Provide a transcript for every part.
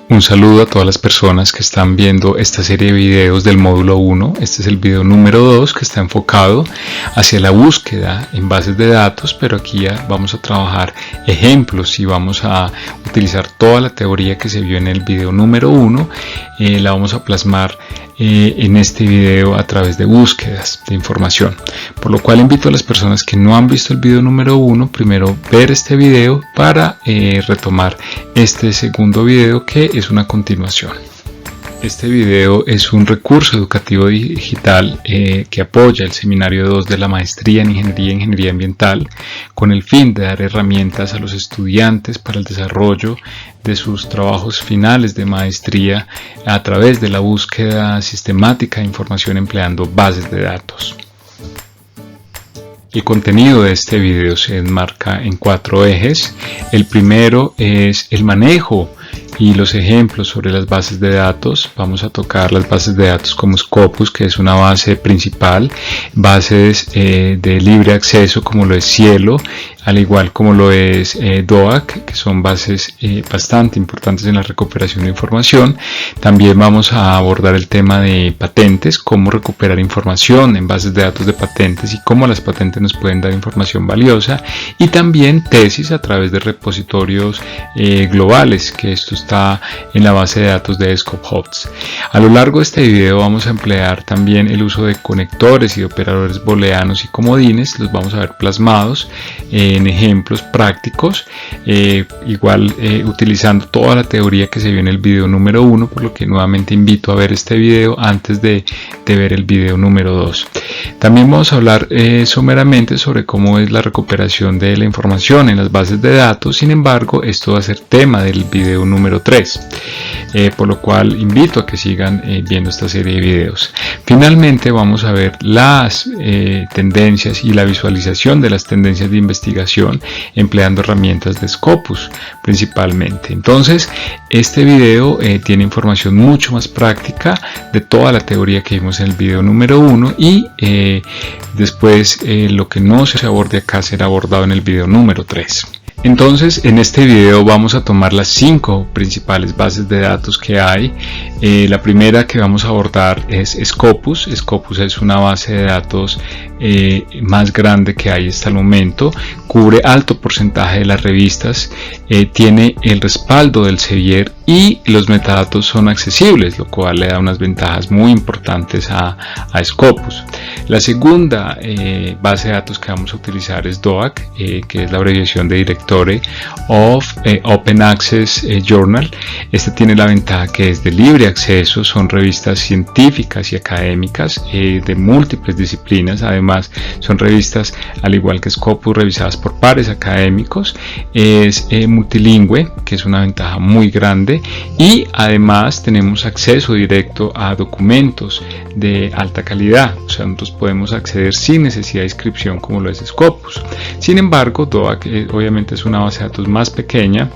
Un saludo a todas las personas que están viendo esta serie de videos del módulo 1. Este es el video número 2 que está enfocado hacia la búsqueda en bases de datos, pero aquí ya vamos a trabajar ejemplos y vamos a utilizar toda la teoría que se vio en el video número 1. La vamos a plasmar en este video a través de búsquedas de información, por lo cual invito a las personas que no han visto el video número 1 primero ver este video para retomar este segundo video que es una continuación. Este video es un recurso educativo digital que apoya el seminario 2 de la maestría en Ingeniería Ambiental con el fin de dar herramientas a los estudiantes para el desarrollo de sus trabajos finales de maestría a través de la búsqueda sistemática de información empleando bases de datos. El contenido de este video se enmarca en 4 ejes. El primero es el manejo y los ejemplos sobre las bases de datos. Vamos a tocar las bases de datos como Scopus, que es una base principal, bases de libre acceso como lo es Cielo, al igual como lo es DOAC, que son bases bastante importantes en la recuperación de información. También vamos a abordar el tema de patentes, cómo recuperar información en bases de datos de patentes y cómo las patentes nos pueden dar información valiosa, y también tesis a través de repositorios globales, que esto está en la base de datos de ScopeHubs. A lo largo de este video vamos a emplear también el uso de conectores y de operadores booleanos y comodines. Los vamos a ver plasmados en ejemplos prácticos, utilizando toda la teoría que se vio en el video número 1, por lo que nuevamente invito a ver este video antes de ver el video número 2. También vamos a hablar someramente sobre cómo es la recuperación de la información en las bases de datos. Sin embargo, esto va a ser tema del video número 3, por lo cual invito a que sigan viendo esta serie de videos. Finalmente vamos a ver las tendencias y la visualización de las tendencias de investigación empleando herramientas de Scopus principalmente. Entonces, este video tiene información mucho más práctica de toda la teoría que vimos en el video número 1 y después lo que no se aborde acá será abordado en el video número 3. Entonces, en este video vamos a tomar las 5 principales bases de datos que hay. La primera que vamos a abordar es Scopus. Scopus es una base de datos más grande que hay hasta el momento. Cubre alto porcentaje de las revistas, tiene el respaldo del CEVIER y los metadatos son accesibles, lo cual le da unas ventajas muy importantes a Scopus. La segunda base de datos que vamos a utilizar es DOAC, que es la abreviación de Directory of Open Access Journal. Este tiene la ventaja que es de libre acceso, son revistas científicas y académicas de múltiples disciplinas. Además, son revistas, al igual que Scopus, revisadas por pares académicos. Es multilingüe, que es una ventaja muy grande, y además tenemos acceso directo a documentos de alta calidad. O sea, nosotros podemos acceder sin necesidad de inscripción como lo es Scopus. Sin embargo, DOAC obviamente es una base de datos más pequeña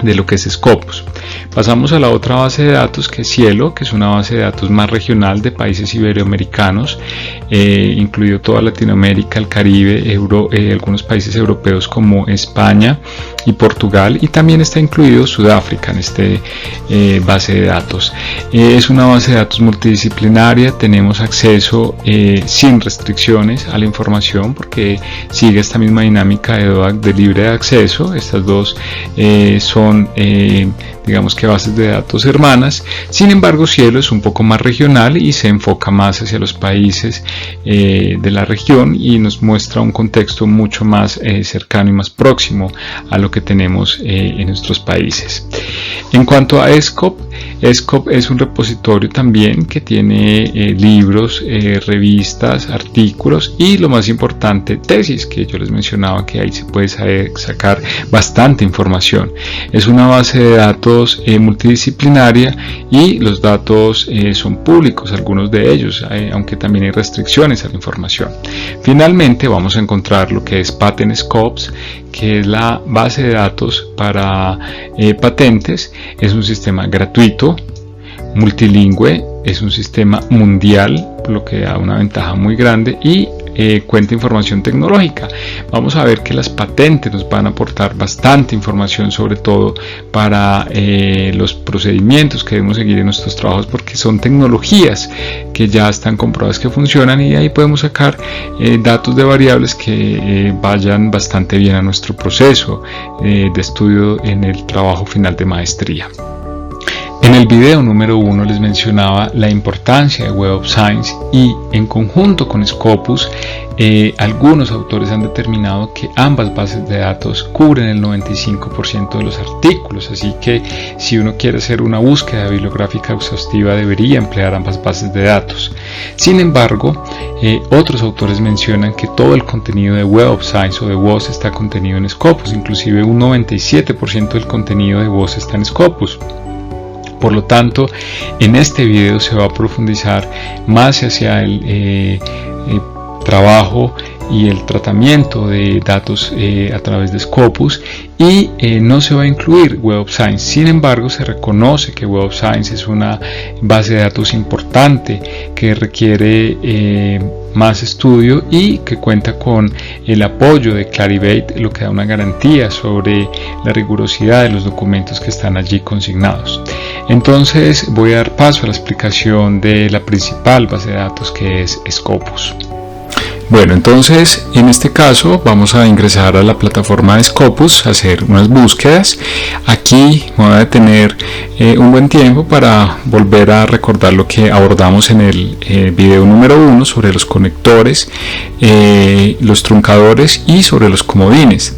de lo que es Scopus. Pasamos a la otra base de datos, que es Cielo, que es una base de datos más regional de países iberoamericanos, incluido toda Latinoamérica, el Caribe, algunos países europeos como España y Portugal, y también está incluido Sudáfrica en este base de datos. Es una base de datos multidisciplinaria, tenemos acceso sin restricciones a la información porque sigue esta misma dinámica de DOAC de libre acceso. Estas dos son digamos que bases de datos hermanas. Sin embargo, Cielo es un poco más regional y se enfoca más hacia los países de la región y nos muestra un contexto mucho más cercano y más próximo a lo que tenemos en nuestros países. En cuanto a Scope es un repositorio también que tiene libros, revistas, artículos y, lo más importante, tesis, que yo les mencionaba que ahí se puede sacar bastante información. Es una base de datos multidisciplinaria y los datos son públicos, algunos de ellos, aunque también hay restricciones a la información. Finalmente vamos a encontrar lo que es PatentScopes, que es la base de datos para patentes. Es un sistema gratuito, multilingüe, es un sistema mundial, por lo que da una ventaja muy grande, y cuenta información tecnológica. Vamos a ver que las patentes nos van a aportar bastante información, sobre todo para los procedimientos que debemos seguir en nuestros trabajos, porque son tecnologías que ya están comprobadas que funcionan, y ahí podemos sacar datos de variables que vayan bastante bien a nuestro proceso de estudio en el trabajo final de maestría. En el video número 1 les mencionaba la importancia de Web of Science, y en conjunto con Scopus algunos autores han determinado que ambas bases de datos cubren el 95% de los artículos, así que si uno quiere hacer una búsqueda bibliográfica exhaustiva debería emplear ambas bases de datos. Sin embargo, otros autores mencionan que todo el contenido de Web of Science o de WOS está contenido en Scopus, inclusive un 97% del contenido de WOS está en Scopus. Por lo tanto, en este video se va a profundizar más hacia el trabajo y el tratamiento de datos a través de Scopus, y no se va a incluir Web of Science. Sin embargo, se reconoce que Web of Science es una base de datos importante que requiere más estudio y que cuenta con el apoyo de Clarivate, lo que da una garantía sobre la rigurosidad de los documentos que están allí consignados. Entonces voy a dar paso a la explicación de la principal base de datos, que es Scopus. Bueno, entonces en este caso vamos a ingresar a la plataforma de Scopus, a hacer unas búsquedas. Aquí me voy a detener un buen tiempo para volver a recordar lo que abordamos en el video número 1 sobre los conectores, los truncadores y sobre los comodines.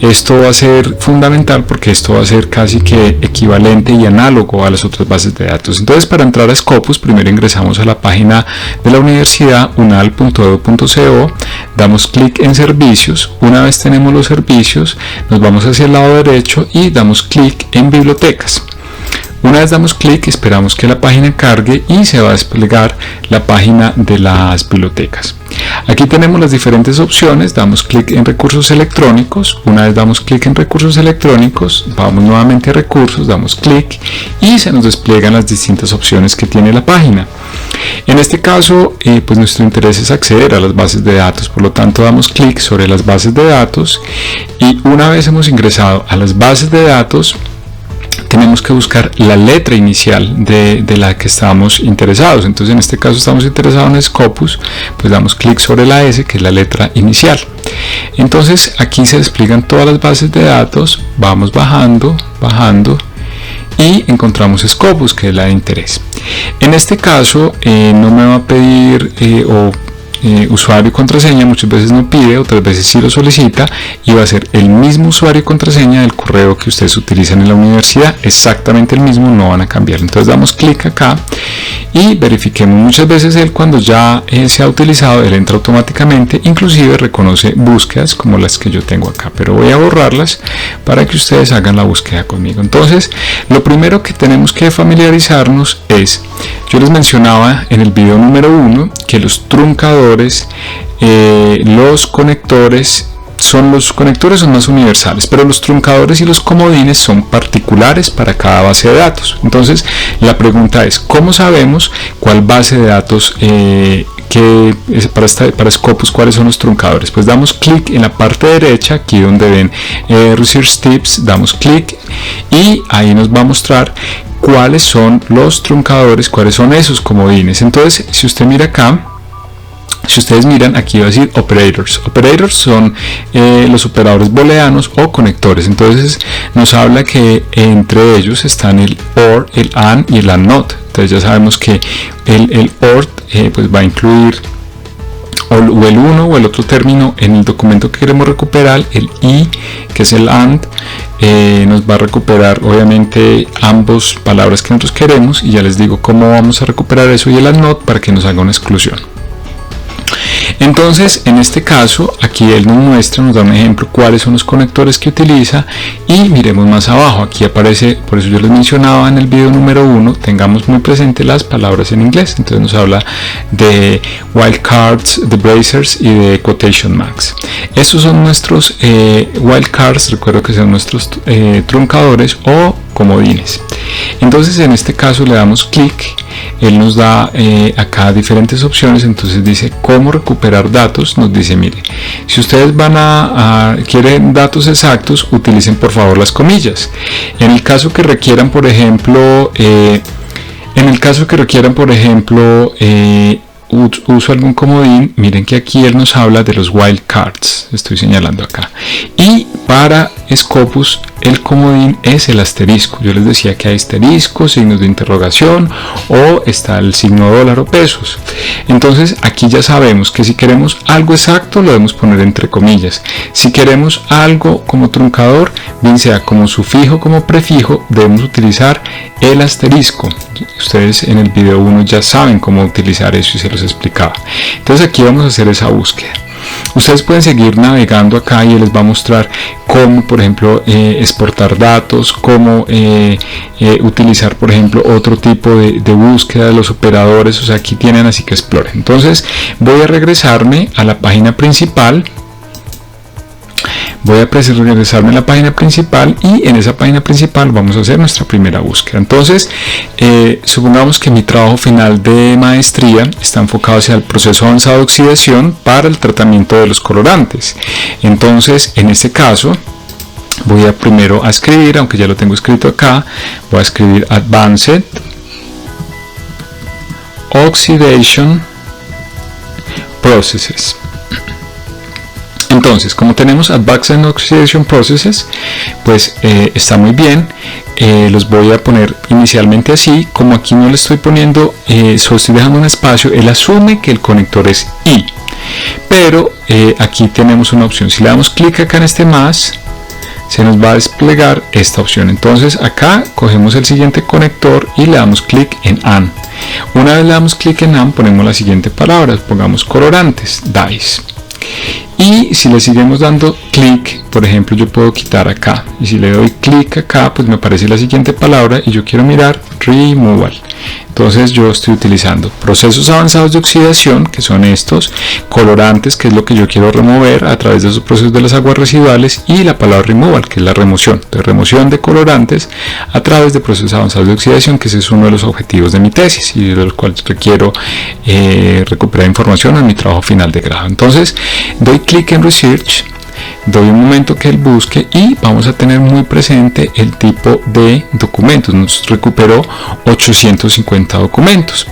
Esto va a ser fundamental porque esto va a ser casi que equivalente y análogo a las otras bases de datos. Entonces, para entrar a Scopus, primero ingresamos a la página de la universidad, unal.edu.co, damos clic en servicios. Una vez tenemos los servicios, nos vamos hacia el lado derecho y damos clic en bibliotecas. Una vez damos clic, esperamos que la página cargue y se va a desplegar la página de las bibliotecas. Aquí tenemos las diferentes opciones, damos clic en recursos electrónicos. Una vez damos clic en recursos electrónicos, vamos nuevamente a recursos, damos clic y se nos despliegan las distintas opciones que tiene la página. En este caso, pues nuestro interés es acceder a las bases de datos, por lo tanto damos clic sobre las bases de datos, y una vez hemos ingresado a las bases de datos, tenemos que buscar la letra inicial de la que estamos interesados. Entonces en este caso estamos interesados en Scopus, pues damos clic sobre la S, que es la letra inicial. Entonces aquí se despliegan todas las bases de datos, vamos bajando y encontramos Scopus, que es la de interés. En este caso no me va a pedir usuario y contraseña, muchas veces no pide, otras veces sí lo solicita, y va a ser el mismo usuario y contraseña del correo que ustedes utilizan en la universidad, exactamente el mismo, no van a cambiar. Entonces damos clic acá y verifiquemos. Muchas veces él, cuando ya se ha utilizado, él entra automáticamente, inclusive reconoce búsquedas como las que yo tengo acá, pero voy a borrarlas para que ustedes hagan la búsqueda conmigo. Entonces, lo primero que tenemos que familiarizarnos es, yo les mencionaba en el video número 1 que los truncadores, los conectores son más universales, pero los truncadores y los comodines son particulares para cada base de datos. Entonces la pregunta es, ¿cómo sabemos cuál base de datos que es para Scopus, cuáles son los truncadores? Pues damos clic en la parte derecha, aquí donde ven Research Tips, damos clic y ahí nos va a mostrar cuáles son los truncadores, cuáles son esos comodines. Entonces, si usted mira acá, si ustedes miran, aquí va a decir operators. Operators son los operadores booleanos o conectores. Entonces nos habla que entre ellos están el OR, el AND y el AND NOT. Entonces ya sabemos que el OR pues va a incluir o el uno o el otro término en el documento que queremos recuperar. El I, que es el AND, nos va a recuperar obviamente ambas palabras que nosotros queremos, y ya les digo cómo vamos a recuperar eso, y el AND NOT para que nos haga una exclusión. Entonces, en este caso, aquí él nos muestra, nos da un ejemplo cuáles son los conectores que utiliza, y miremos más abajo, aquí aparece, por eso yo les mencionaba en el video número 1, tengamos muy presente las palabras en inglés. Entonces nos habla de wildcards, de bracers y de quotation marks. Estos son nuestros wildcards, recuerdo que son nuestros truncadores, o comodines. Entonces en este caso le damos clic, él nos da acá diferentes opciones. Entonces dice cómo recuperar datos, nos dice mire, si ustedes quieren datos exactos, utilicen por favor las comillas. En el caso que requieran por ejemplo uso algún comodín, miren que aquí él nos habla de los wildcards, estoy señalando acá, y para Scopus el comodín es el asterisco. Yo les decía que hay asteriscos, signos de interrogación, o está el signo dólar o pesos. Entonces aquí ya sabemos que si queremos algo exacto lo debemos poner entre comillas. Si queremos algo como truncador, bien sea como sufijo como prefijo, debemos utilizar el asterisco. Ustedes en el video 1 ya saben cómo utilizar eso y se los explicaba. Entonces aquí vamos a hacer esa búsqueda. Ustedes pueden seguir navegando acá y les va a mostrar cómo, por ejemplo, exportar datos, cómo utilizar, por ejemplo, otro tipo de búsqueda de los operadores. O sea, aquí tienen, así que exploren. Entonces voy a regresarme a la página principal. Regresarme a la página principal, y en esa página principal vamos a hacer nuestra primera búsqueda. Entonces supongamos que mi trabajo final de maestría está enfocado hacia el proceso avanzado de oxidación para el tratamiento de los colorantes. Entonces en este caso voy a primero a escribir, aunque ya lo tengo escrito acá, voy a escribir Advanced Oxidation Processes. Entonces, como tenemos Advanced Oxidation Processes, pues está muy bien. Los voy a poner inicialmente así. Como aquí no le estoy poniendo, solo estoy dejando un espacio, él asume que el conector es I. Pero aquí tenemos una opción. Si le damos clic acá en este más, se nos va a desplegar esta opción. Entonces acá cogemos el siguiente conector y le damos clic en AND. Una vez le damos clic en AND, ponemos la siguiente palabra, pongamos colorantes, dyes. Y si le seguimos dando clic, por ejemplo, yo puedo quitar acá, y si le doy clic acá, pues me aparece la siguiente palabra y yo quiero mirar removal. Entonces yo estoy utilizando procesos avanzados de oxidación, que son estos, colorantes, que es lo que yo quiero remover a través de esos procesos de las aguas residuales, y la palabra removal, que es la remoción. Entonces, remoción de colorantes a través de procesos avanzados de oxidación, que ese es uno de los objetivos de mi tesis y de los cuales requiero recuperar información en mi trabajo final de grado. Entonces doy clic en Research, doy un momento que él busque y vamos a tener muy presente el tipo de documentos. Nos recuperó 850 documentos.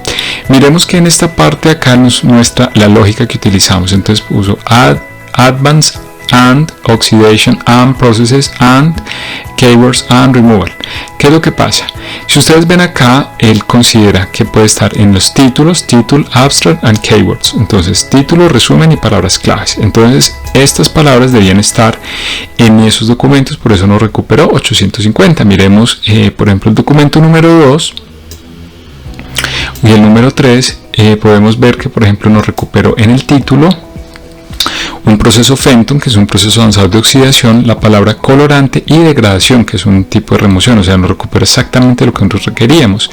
Miremos que en esta parte acá nos muestra la lógica que utilizamos. Entonces uso Advanced and Oxidation and Processes and Keywords and Removal. ¿Qué es lo que pasa? Si ustedes ven acá, él considera que puede estar en los títulos, Title, Abstract and Keywords. Entonces título, resumen y palabras claves. Entonces estas palabras debían estar en esos documentos, por eso nos recuperó 850. Miremos por ejemplo el documento número 2 y el número 3. Podemos ver que por ejemplo nos recuperó en el título un proceso Fenton, que es un proceso avanzado de oxidación, la palabra colorante, y degradación, que es un tipo de remoción. O sea, nos recupera exactamente lo que nosotros requeríamos.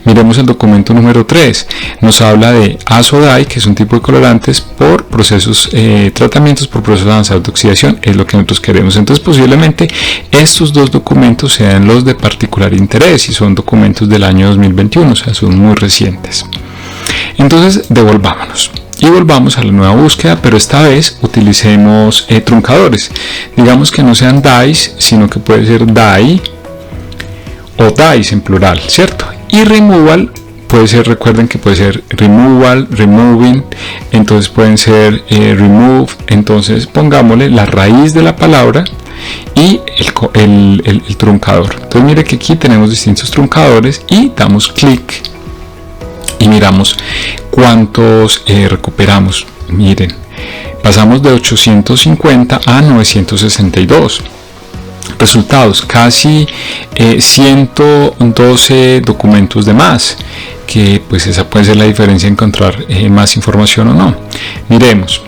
Miremos el documento número 3, nos habla de ASO-DYE, que es un tipo de colorantes por procesos, tratamientos por procesos avanzados de oxidación, es lo que nosotros queremos. Entonces posiblemente estos dos documentos sean los de particular interés y son documentos del año 2021, o sea, son muy recientes. Entonces devolvámonos y volvamos a la nueva búsqueda, pero esta vez utilicemos truncadores. Digamos que no sean dyes, sino que puede ser dye o dyes en plural, ¿cierto? Y removal puede ser, recuerden que puede ser removal, removing, entonces pueden ser remove. Entonces pongámosle la raíz de la palabra y el truncador. Entonces mire que aquí tenemos distintos truncadores y damos clic y miramos cuántos recuperamos. Miren, pasamos de 850 a 962. Resultados, casi 112 documentos de más, que pues esa puede ser la diferencia, encontrar más información o no. Miremos.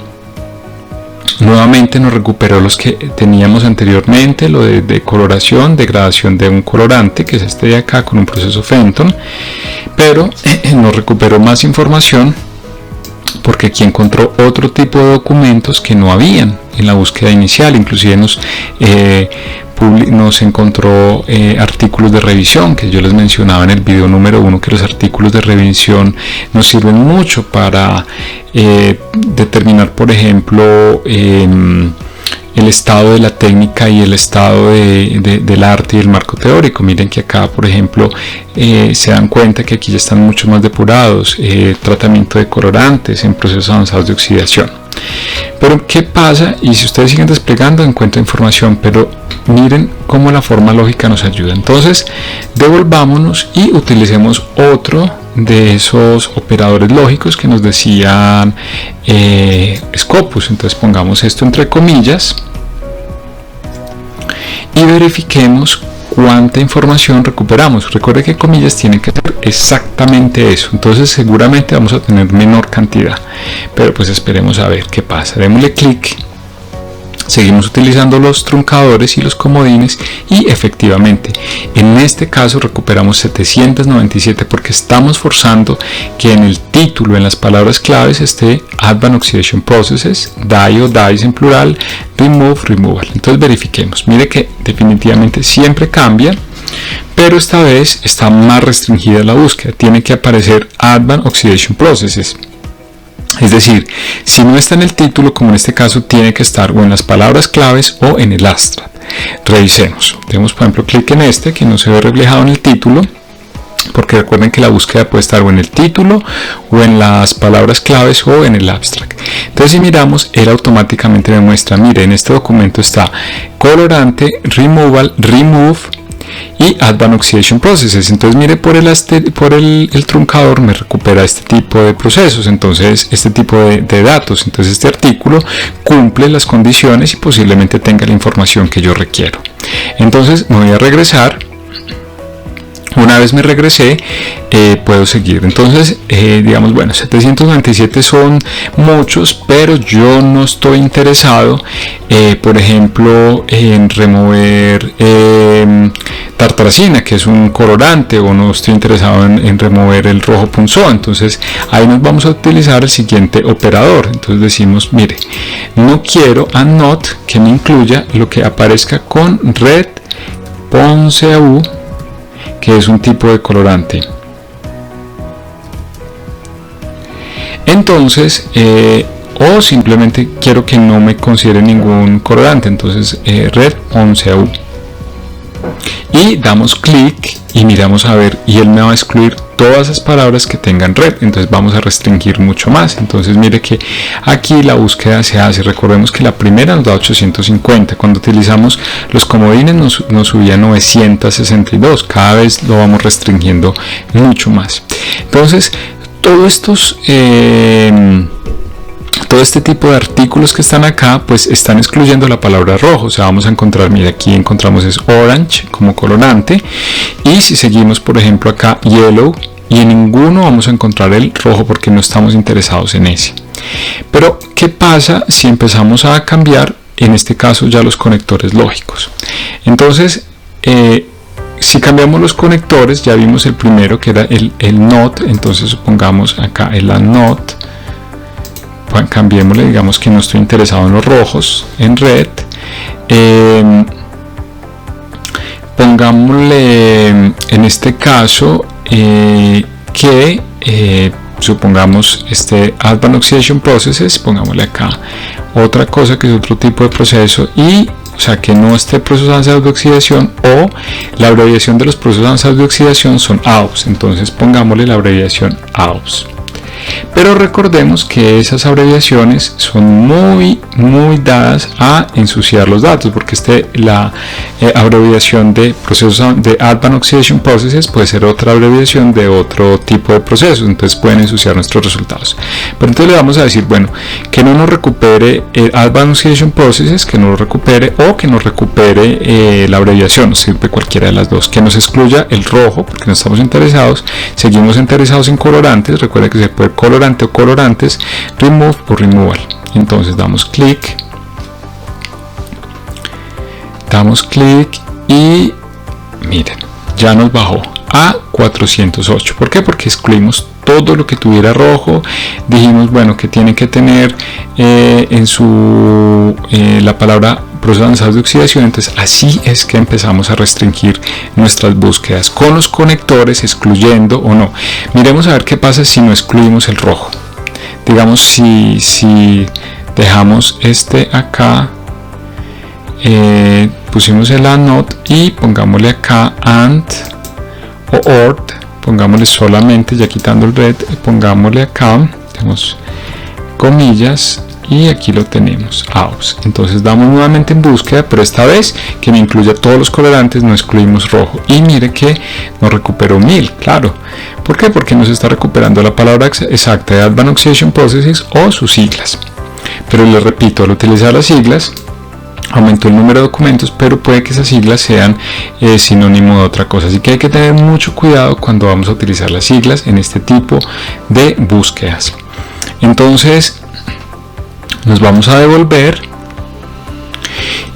Nuevamente nos recuperó los que teníamos anteriormente, lo de decoloración, degradación de un colorante, que es este de acá con un proceso Fenton, pero nos recuperó más información porque aquí encontró otro tipo de documentos que no habían en la búsqueda inicial. Inclusive nos encontró artículos de revisión, que yo les mencionaba en el video número 1, que los artículos de revisión nos sirven mucho para determinar, por ejemplo, el estado de la técnica y el estado del arte y el marco teórico. Miren que acá, por ejemplo, se dan cuenta que aquí ya están mucho más depurados, tratamiento de colorantes en procesos avanzados de oxidación. Pero ¿qué pasa? Y si ustedes siguen desplegando encuentran información, pero miren cómo la forma lógica nos ayuda. Entonces devolvámonos y utilicemos otro de esos operadores lógicos que nos decían Scopus. Entonces pongamos esto entre comillas y verifiquemos cuánta información recuperamos. Recuerde que comillas tienen que ser exactamente eso, entonces seguramente vamos a tener menor cantidad, pero pues esperemos a ver qué pasa. Démosle clic, seguimos utilizando los truncadores y los comodines y efectivamente en este caso recuperamos 797 porque estamos forzando que en el título, en las palabras claves, esté Advanced Oxidation Processes, die o dies en plural, remove, removal. Entonces verifiquemos, mire que definitivamente siempre cambia, pero esta vez está más restringida la búsqueda, tiene que aparecer Advanced Oxidation Processes. Es decir, si no está en el título, como en este caso, tiene que estar o en las palabras claves o en el abstract. Revisemos. Demos, por ejemplo, clic en este que no se ve reflejado en el título, porque recuerden que la búsqueda puede estar o en el título o en las palabras claves o en el abstract. Entonces si miramos, él automáticamente me muestra, mire, en este documento está colorante, removal, remove y Advanced Oxidation Processes. Entonces mire, por el truncador me recupera este tipo de procesos, entonces este tipo de datos. Entonces este artículo cumple las condiciones y posiblemente tenga la información que yo requiero. Entonces me voy a regresar. Una vez me regresé, puedo seguir. Entonces, digamos, bueno, 797 son muchos, pero yo no estoy interesado, por ejemplo, en remover tartaracina, que es un colorante, o no estoy interesado en remover el rojo punzón. Entonces, ahí nos vamos a utilizar el siguiente operador. Entonces decimos, mire, no quiero a not que me incluya lo que aparezca con red ponceau, que es un tipo de colorante. Entonces, o simplemente quiero que no me considere ningún colorante, entonces red ponceau. Y damos clic y miramos a ver, y él me va a excluir todas esas palabras que tengan red. Entonces vamos a restringir mucho más. Entonces mire que aquí la búsqueda se hace, recordemos que la primera nos da 850, cuando utilizamos los comodines nos subía 962, cada vez lo vamos restringiendo mucho más. Entonces todo este tipo de artículos que están acá pues están excluyendo la palabra rojo. O sea, vamos a encontrar, mira, aquí encontramos es orange como colorante, y si seguimos por ejemplo acá yellow, y en ninguno vamos a encontrar el rojo porque no estamos interesados en ese. Pero ¿qué pasa si empezamos a cambiar, en este caso ya los conectores lógicos? Entonces si cambiamos los conectores, ya vimos el primero que era el not. Entonces supongamos acá el not, cambiémosle, digamos que no estoy interesado en los rojos, en red. Pongámosle en este caso que supongamos este Advanced Oxidation Processes, pongámosle acá otra cosa que es otro tipo de proceso, y o sea que no esté procesos avanzados de oxidación, o la abreviación de los procesos avanzados de oxidación son AOS. Entonces pongámosle la abreviación AOS. Pero recordemos que esas abreviaciones son muy dadas a ensuciar los datos, porque la abreviación de procesos de Advanced Oxidation Processes puede ser otra abreviación de otro tipo de procesos, entonces pueden ensuciar nuestros resultados. Pero entonces le vamos a decir, bueno, que no nos recupere Advanced Oxidation Processes, que no lo recupere, o que nos recupere la abreviación, sirve cualquiera de las dos, que nos excluya el rojo porque no estamos interesados, seguimos interesados en colorantes. Recuerda que se puede colorante o colorantes, remove o removal. Entonces damos clic y miren, ya nos bajó a 408. ¿Por qué? Porque excluimos todo lo que tuviera rojo. Dijimos, bueno, que tiene que tener en su la palabra procesos avanzados de oxidación. Entonces así es que empezamos a restringir nuestras búsquedas con los conectores, excluyendo o no. Miremos a ver qué pasa si no excluimos el rojo. Digamos, si dejamos este acá, pusimos el and not y pongámosle acá and o or, pongámosle solamente, ya quitando el red, pongámosle acá, tenemos comillas, y aquí lo tenemos, aus. Entonces damos nuevamente en búsqueda, pero esta vez que me incluya todos los colorantes, no excluimos rojo, y mire que nos recuperó 1000, claro. ¿Por qué? Porque nos está recuperando la palabra exacta de Advanced Oxidation Processes o sus siglas. Pero les repito, al utilizar las siglas aumentó el número de documentos, pero puede que esas siglas sean sinónimo de otra cosa, así que hay que tener mucho cuidado cuando vamos a utilizar las siglas en este tipo de búsquedas. Entonces nos vamos a devolver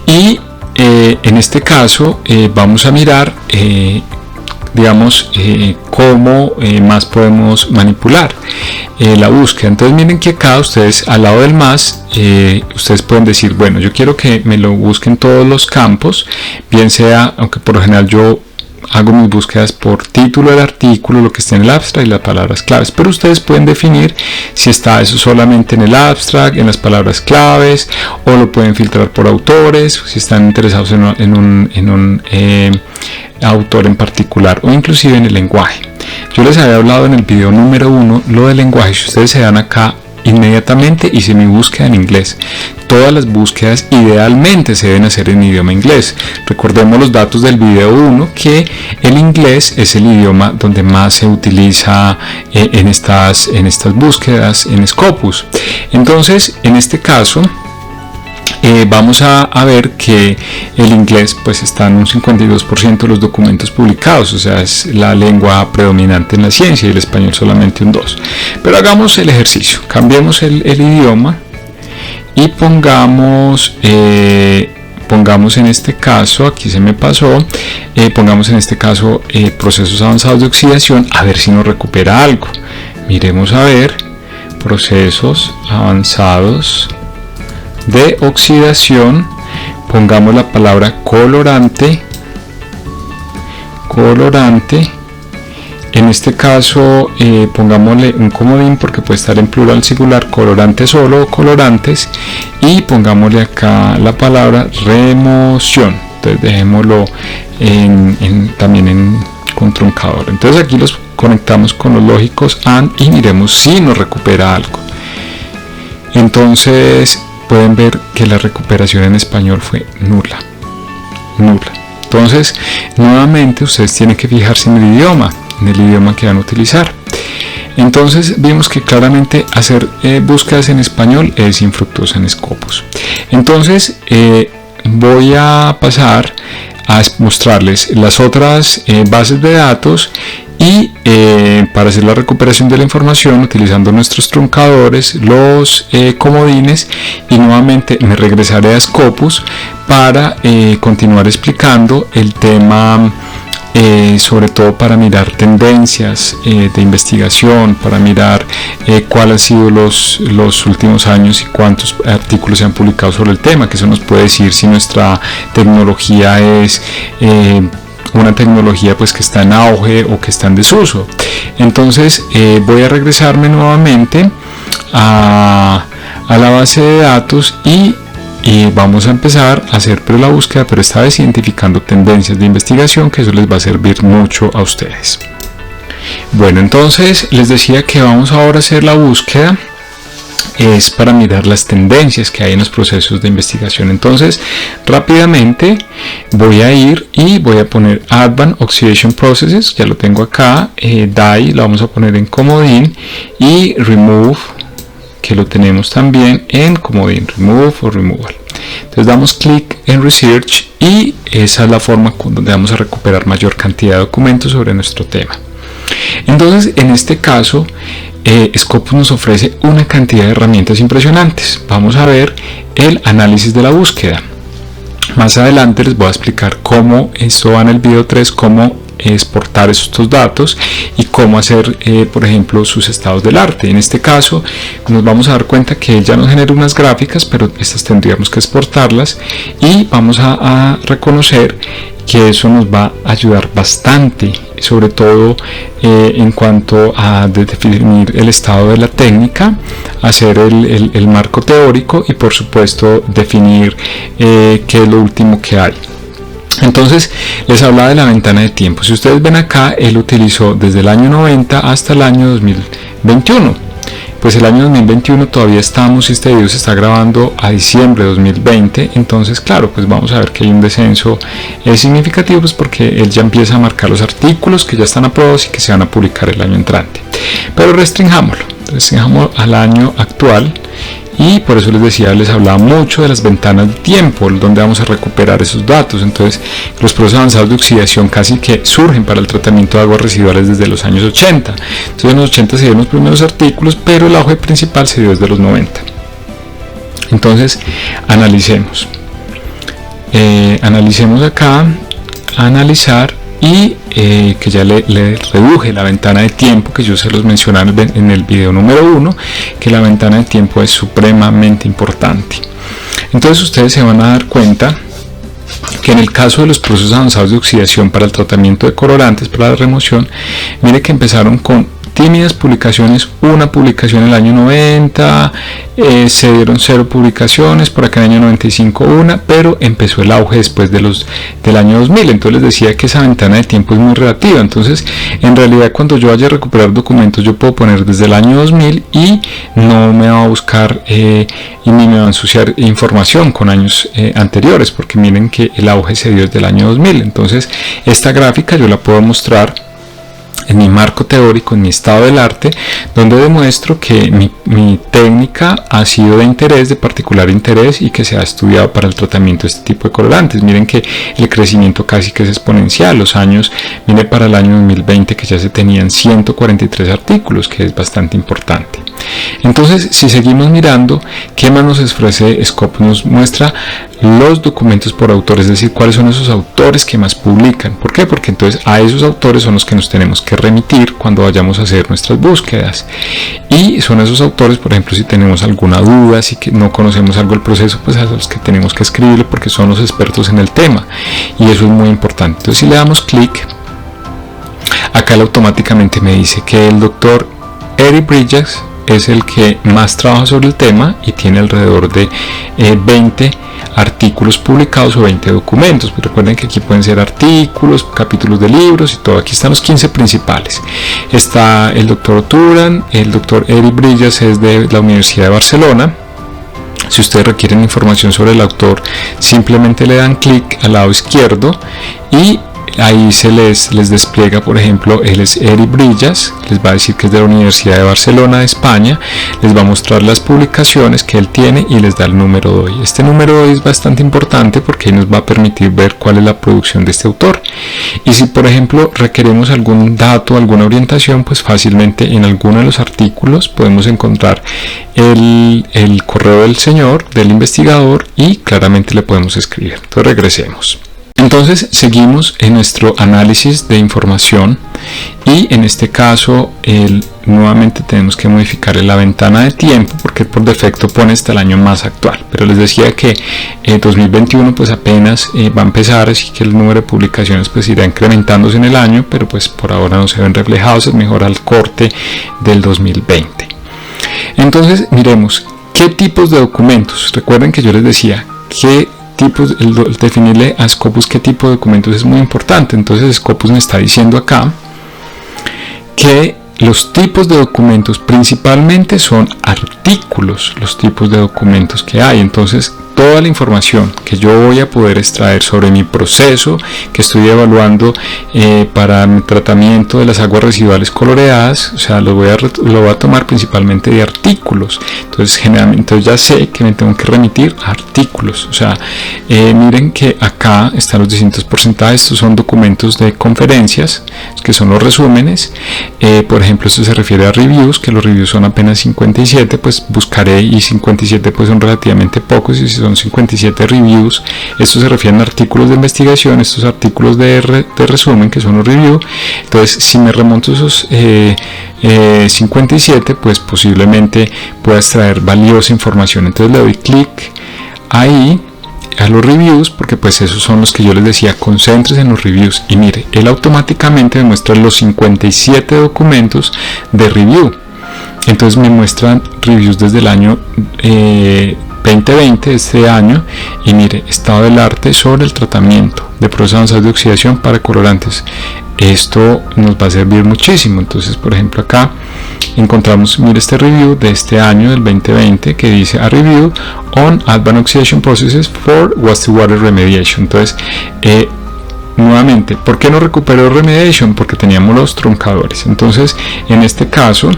y en este caso vamos a mirar digamos cómo más podemos manipular la búsqueda. Entonces miren que acá ustedes al lado del más ustedes pueden decir, bueno, yo quiero que me lo busquen todos los campos, bien sea, aunque por lo general yo hago mis búsquedas por título del artículo, lo que esté en el abstract y las palabras claves, pero ustedes pueden definir si está eso solamente en el abstract, en las palabras claves, o lo pueden filtrar por autores, si están interesados en un autor en particular, o inclusive en el lenguaje. Yo les había hablado en el video número 1 lo del lenguaje. Si ustedes se dan acá, inmediatamente hice mi búsqueda en inglés. Todas las búsquedas idealmente se deben hacer en idioma inglés. Recordemos los datos del video 1, que el inglés es el idioma donde más se utiliza en estas búsquedas en Scopus. Entonces, en este caso, vamos a ver que el inglés pues está en un 52% de los documentos publicados, o sea, es la lengua predominante en la ciencia, y el español solamente un 2%. Pero hagamos el ejercicio, cambiemos el idioma y pongamos en este caso, aquí se me pasó, pongamos en este caso procesos avanzados de oxidación, a ver si nos recupera algo. Miremos a ver, procesos avanzados de oxidación, pongamos la palabra colorante, en este caso pongámosle un comodín porque puede estar en plural singular, colorante solo o colorantes, y pongámosle acá la palabra remoción. Entonces dejémoslo también con truncador. Entonces aquí los conectamos con los lógicos AND y miremos si nos recupera algo. Entonces pueden ver que la recuperación en español fue nula. Entonces nuevamente ustedes tienen que fijarse en el idioma que van a utilizar. Entonces vimos que claramente hacer búsquedas en español es infructuoso en Scopus. Entonces voy a pasar a mostrarles las otras bases de datos, y para hacer la recuperación de la información utilizando nuestros truncadores, los comodines, y nuevamente me regresaré a Scopus para continuar explicando el tema, sobre todo para mirar tendencias de investigación, para mirar cuáles han sido los últimos años y cuántos artículos se han publicado sobre el tema, que eso nos puede decir si nuestra tecnología es una tecnología pues que está en auge o que está en desuso. Entonces voy a regresarme nuevamente a la base de datos y vamos a empezar a hacer la búsqueda, pero esta vez identificando tendencias de investigación, que eso les va a servir mucho a ustedes. Bueno, entonces les decía que vamos ahora a hacer la búsqueda es para mirar las tendencias que hay en los procesos de investigación. Entonces rápidamente voy a ir y voy a poner Advanced Oxidation Processes, ya lo tengo acá, DAI lo vamos a poner en comodín, y Remove, que lo tenemos también en comodín, Remove o Removal. Entonces damos clic en Research y esa es la forma donde vamos a recuperar mayor cantidad de documentos sobre nuestro tema. Entonces en este caso Scopus nos ofrece una cantidad de herramientas impresionantes. Vamos a ver el análisis de la búsqueda. Más adelante les voy a explicar cómo esto va en el video 3, cómo exportar estos datos y cómo hacer, por ejemplo, sus estados del arte. En este caso nos vamos a dar cuenta que él ya nos genera unas gráficas, pero estas tendríamos que exportarlas, y vamos a reconocer que eso nos va a ayudar bastante, sobre todo en cuanto a definir el estado de la técnica, hacer el marco teórico y por supuesto definir qué es lo último que hay. Entonces les hablaba de la ventana de tiempo. Si ustedes ven acá, él utilizó desde el año 90 hasta el año 2021. Pues el año 2021 todavía estamos, y este video se está grabando a diciembre de 2020, entonces claro, pues vamos a ver que hay un descenso significativo, pues porque él ya empieza a marcar los artículos que ya están aprobados y que se van a publicar el año entrante. Pero restringámoslo al año actual, y por eso les hablaba mucho de las ventanas de tiempo, donde vamos a recuperar esos datos. Entonces los procesos avanzados de oxidación casi que surgen para el tratamiento de aguas residuales desde los años 80. Entonces en los 80 se dieron los primeros artículos, pero el auge principal se dio desde los 90. Entonces analicemos acá, analizar, y que ya le reduje la ventana de tiempo, que yo se los mencionaba en el video número 1, que la ventana de tiempo es supremamente importante. Entonces ustedes se van a dar cuenta que en el caso de los procesos avanzados de oxidación para el tratamiento de colorantes para la remoción, mire que empezaron con tímidas publicaciones, una publicación en el año 90, se dieron 0 publicaciones, por acá en el año 95 una, pero empezó el auge después del año 2000. Entonces les decía que esa ventana de tiempo es muy relativa. Entonces en realidad cuando yo vaya a recuperar documentos, yo puedo poner desde el año 2000 y no me va a buscar y ni me va a ensuciar información con años anteriores, porque miren que el auge se dio desde el año 2000. Entonces esta gráfica yo la puedo mostrar en mi marco teórico, en mi estado del arte, donde demuestro que mi técnica ha sido de interés, de particular interés, y que se ha estudiado para el tratamiento de este tipo de colorantes. Miren que el crecimiento casi que es exponencial. Los años, mire para el año 2020 que ya se tenían 143 artículos, que es bastante importante. Entonces, si seguimos mirando, ¿qué más nos ofrece Scopus? Nos muestra los documentos por autores, es decir, cuáles son esos autores que más publican. ¿Por qué? Porque entonces a esos autores son los que nos tenemos que remitir cuando vayamos a hacer nuestras búsquedas, y son esos autores, por ejemplo, si tenemos alguna duda, si que no conocemos algo del proceso, pues a los que tenemos que escribirle, porque son los expertos en el tema, y eso es muy importante. Entonces si le damos clic, acá él automáticamente me dice que el doctor Eric Bridges es el que más trabaja sobre el tema y tiene alrededor de 20 artículos publicados o 20 documentos. Pues recuerden que aquí pueden ser artículos, capítulos de libros y todo. Aquí están los 15 principales. Está el doctor Turan, el doctor Eric Bridges es de la Universidad de Barcelona. Si ustedes requieren información sobre el autor, simplemente le dan clic al lado izquierdo y ahí se les despliega, por ejemplo, él es Eric Bridges, les va a decir que es de la Universidad de Barcelona de España, les va a mostrar las publicaciones que él tiene y les da el número de hoy. Este número de hoy es bastante importante porque nos va a permitir ver cuál es la producción de este autor, y si por ejemplo requeremos algún dato, alguna orientación, pues fácilmente en alguno de los artículos podemos encontrar el correo del señor, del investigador, y claramente le podemos escribir. Entonces regresemos. Entonces seguimos en nuestro análisis de información, y en este caso nuevamente tenemos que modificar la ventana de tiempo porque por defecto pone hasta el año más actual, pero les decía que 2021 pues apenas va a empezar, así que el número de publicaciones pues irá incrementándose en el año, pero pues por ahora no se ven reflejados, es mejor al corte del 2020. Entonces miremos qué tipos de documentos. Recuerden que yo les decía que el definirle a Scopus qué tipo de documentos es muy importante. Entonces Scopus me está diciendo acá que los tipos de documentos principalmente son artículos, los tipos de documentos que hay. Entonces toda la información que yo voy a poder extraer sobre mi proceso que estoy evaluando para mi tratamiento de las aguas residuales coloreadas, o sea, lo voy a tomar principalmente de artículos. Entonces generalmente ya sé que me tengo que remitir a artículos. O sea, miren que acá están los distintos porcentajes. Estos son documentos de conferencias, que son los resúmenes. Por ejemplo, esto se refiere a reviews, que los reviews son apenas 57, pues buscaré, y 57 pues son relativamente pocos, y si son son 57 reviews. Estos se refieren a artículos de investigación, estos artículos de resumen, que son los reviews. Entonces, si me remonto esos 57, pues posiblemente pueda extraer valiosa información. Entonces le doy clic ahí a los reviews, porque pues esos son los que yo les decía, concéntrese en los reviews, y mire, él automáticamente me muestra los 57 documentos de review. Entonces me muestran reviews desde el año 2020, este año, y mire, estado del arte sobre el tratamiento de procesos avanzados de oxidación para colorantes. Esto nos va a servir muchísimo. Entonces, por ejemplo, acá encontramos, mire, este review de este año, del 2020, que dice a review on advanced oxidation processes for wastewater remediation. Entonces, nuevamente, ¿por qué no recuperó remediation? Porque teníamos los truncadores. Entonces, en este caso,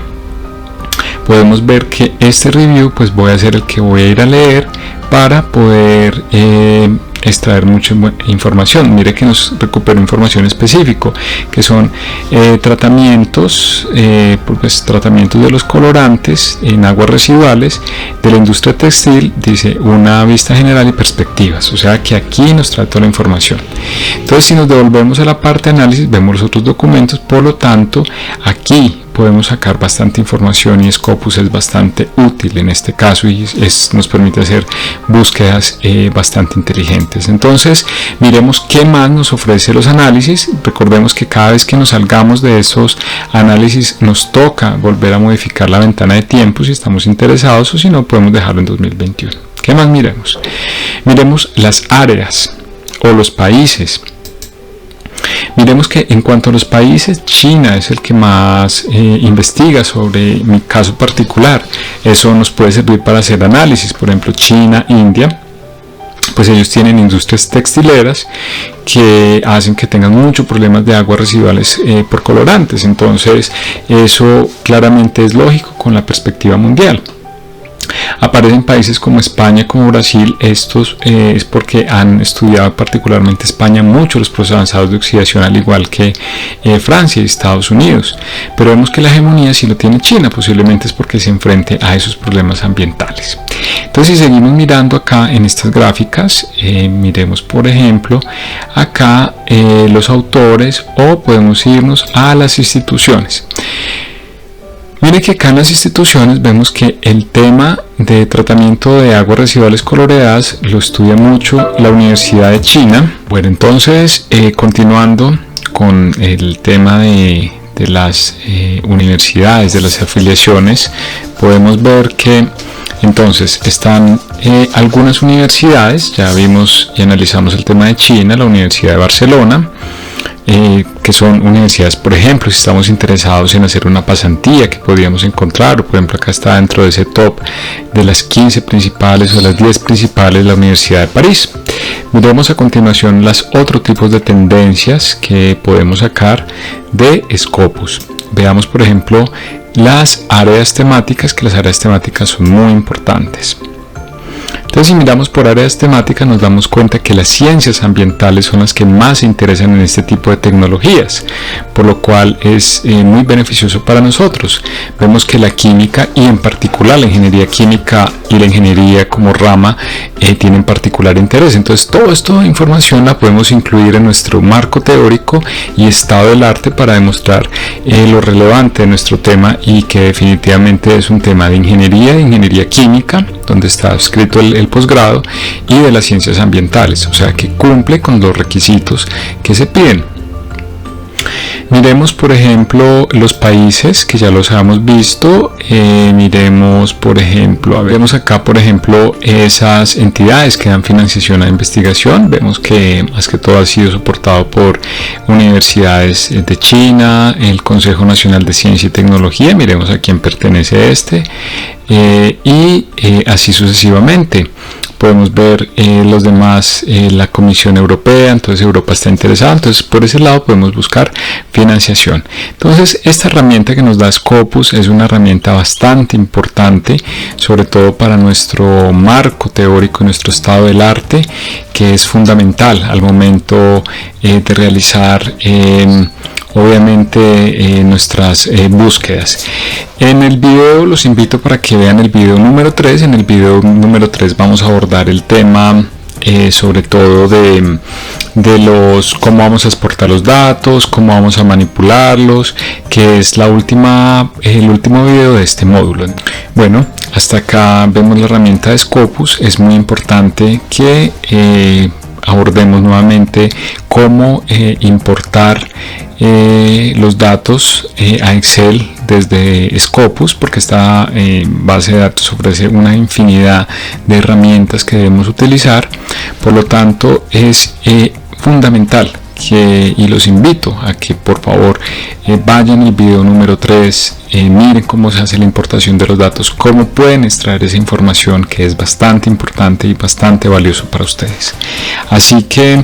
podemos ver que este review, pues voy a ser el que voy a ir a leer para poder extraer mucha información. Mire que nos recupera información específica, que son tratamientos, pues, tratamientos de los colorantes en aguas residuales de la industria textil. Dice una vista general y perspectivas, o sea que aquí nos trae toda la información. Entonces, si nos devolvemos a la parte de análisis, vemos los otros documentos. Por lo tanto, aquí podemos sacar bastante información, y Scopus es bastante útil en este caso, y nos permite hacer búsquedas bastante inteligentes. Entonces, miremos qué más nos ofrece los análisis. Recordemos que cada vez que nos salgamos de esos análisis nos toca volver a modificar la ventana de tiempo si estamos interesados, o si no, podemos dejarlo en 2021. ¿Qué más miremos? Miremos las áreas o los países. Miremos que en cuanto a los países, China es el que más investiga sobre mi caso particular. Eso nos puede servir para hacer análisis. Por ejemplo, China, India, pues ellos tienen industrias textileras que hacen que tengan muchos problemas de aguas residuales por colorantes. Entonces, eso claramente es lógico con la perspectiva mundial. Aparecen países como España, como Brasil. Estos es porque han estudiado, particularmente España, mucho los procesos avanzados de oxidación, al igual que Francia y Estados Unidos. Pero vemos que la hegemonía sí lo tiene China, posiblemente es porque se enfrente a esos problemas ambientales. Entonces, si seguimos mirando acá en estas gráficas, miremos por ejemplo acá los autores, o podemos irnos a las instituciones. Miren que acá en las instituciones vemos que el tema de tratamiento de aguas residuales coloreadas lo estudia mucho la Universidad de China. Bueno, entonces, continuando con el tema de las universidades, de las afiliaciones, podemos ver que entonces están algunas universidades. Ya vimos y analizamos el tema de China, la Universidad de Barcelona, que son universidades, por ejemplo, si estamos interesados en hacer una pasantía, que podríamos encontrar, o por ejemplo acá está dentro de ese top de las 15 principales o las 10 principales, la Universidad de París. Miremos a continuación los otros tipos de tendencias que podemos sacar de Scopus. Veamos por ejemplo las áreas temáticas, que las áreas temáticas son muy importantes. Entonces, si miramos por áreas temáticas, nos damos cuenta que las ciencias ambientales son las que más se interesan en este tipo de tecnologías, por lo cual es muy beneficioso para nosotros. Vemos que la química, y en particular la ingeniería química y la ingeniería como rama, tienen particular interés. Entonces, toda esta información la podemos incluir en nuestro marco teórico y estado del arte para demostrar lo relevante de nuestro tema, y que definitivamente es un tema de ingeniería química, donde está escrito el posgrado, y de las ciencias ambientales, o sea que cumple con los requisitos que se piden. Miremos por ejemplo los países, que ya los habíamos visto. Miremos por ejemplo, vemos acá por ejemplo esas entidades que dan financiación a investigación. Vemos que más que todo ha sido soportado por universidades de China, el Consejo Nacional de Ciencia y Tecnología. Miremos a quién pertenece este, y así sucesivamente. Podemos ver los demás, la Comisión Europea. Entonces Europa está interesada, entonces por ese lado podemos buscar financiación. Entonces, esta herramienta que nos da Scopus es una herramienta bastante importante, sobre todo para nuestro marco teórico, nuestro estado del arte, que es fundamental al momento de realizar obviamente nuestras búsquedas. En el video los invito para que vean el video número 3. En el video número 3 vamos a abordar el tema sobre todo de cómo vamos a exportar los datos, cómo vamos a manipularlos, que es el último video de este módulo. Bueno, hasta acá vemos la herramienta de Scopus. Es muy importante que abordemos nuevamente cómo importar los datos a Excel desde Scopus, porque esta base de datos ofrece una infinidad de herramientas que debemos utilizar. Por lo tanto, es fundamental y los invito a que por favor vayan al video número 3, miren cómo se hace la importación de los datos, cómo pueden extraer esa información, que es bastante importante y bastante valioso para ustedes. Así que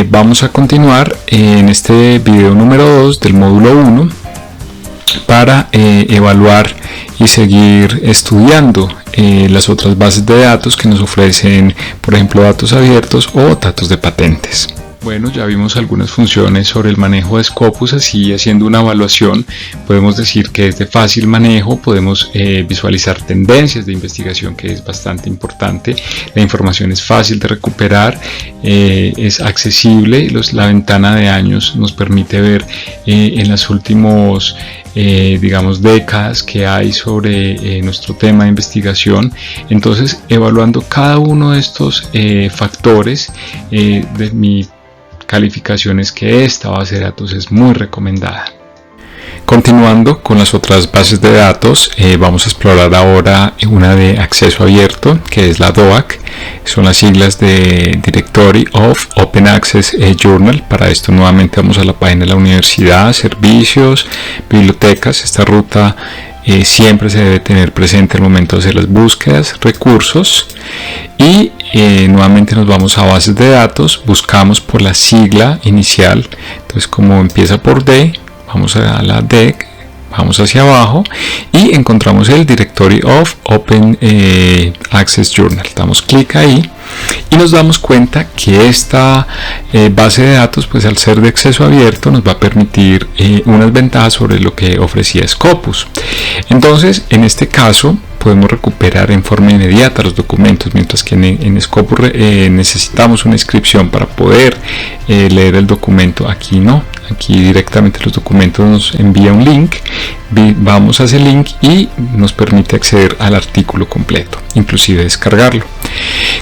vamos a continuar en este video número 2 del módulo 1 para evaluar y seguir estudiando las otras bases de datos que nos ofrecen, por ejemplo, datos abiertos o datos de patentes. Bueno, ya vimos algunas funciones sobre el manejo de Scopus. Así, haciendo una evaluación, podemos decir que es de fácil manejo. Podemos visualizar tendencias de investigación, que es bastante importante. La información es fácil de recuperar, es accesible. La ventana de años nos permite ver en las últimos digamos décadas que hay sobre nuestro tema de investigación. Entonces, evaluando cada uno de estos factores, de mi calificación es que esta base de datos es muy recomendada. Continuando con las otras bases de datos, vamos a explorar ahora una de acceso abierto, que es la DOAC. Son las siglas de Directory of Open Access Journal. Para esto nuevamente vamos a la página de la universidad, servicios, bibliotecas. Esta ruta siempre se debe tener presente al momento de hacer las búsquedas, recursos, y nuevamente nos vamos a bases de datos, buscamos por la sigla inicial. Entonces, como empieza por D, vamos a la D, vamos hacia abajo y encontramos el Directory of Open Access Journal. Damos clic ahí y nos damos cuenta que esta base de datos, pues al ser de acceso abierto, nos va a permitir unas ventajas sobre lo que ofrecía Scopus. Entonces, en este caso, podemos recuperar en forma inmediata los documentos, mientras que en Scopus necesitamos una inscripción para poder leer el documento. Aquí no, aquí directamente los documentos nos envía un link, vamos a ese link y nos permite acceder al artículo completo, inclusive descargarlo.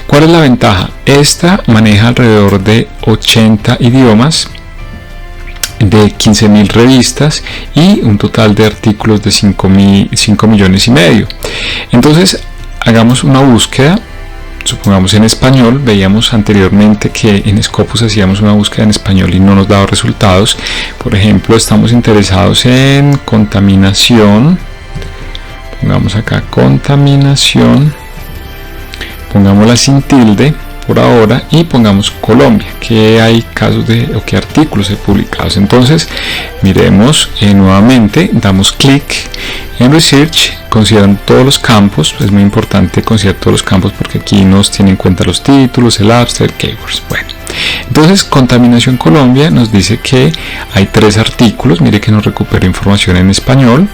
¿Cuál es la ventaja? Esta maneja alrededor de 80 idiomas, de 15.000 revistas y un total de artículos de 5 millones y medio. Entonces, hagamos una búsqueda, supongamos en español. Veíamos anteriormente que en Scopus hacíamos una búsqueda en español y no nos daba resultados. Por ejemplo, estamos interesados en contaminación, pongamos acá contaminación, pongámosla sin tilde por ahora y pongamos Colombia, que hay casos o qué artículos hay publicados. Entonces, miremos nuevamente, damos clic en Research, considerando todos los campos. Es muy importante considerar todos los campos porque aquí nos tiene en cuenta los títulos, el abstract, keywords. Bueno, entonces Contaminación Colombia nos dice que hay 3 artículos. Mire que nos recupera información en español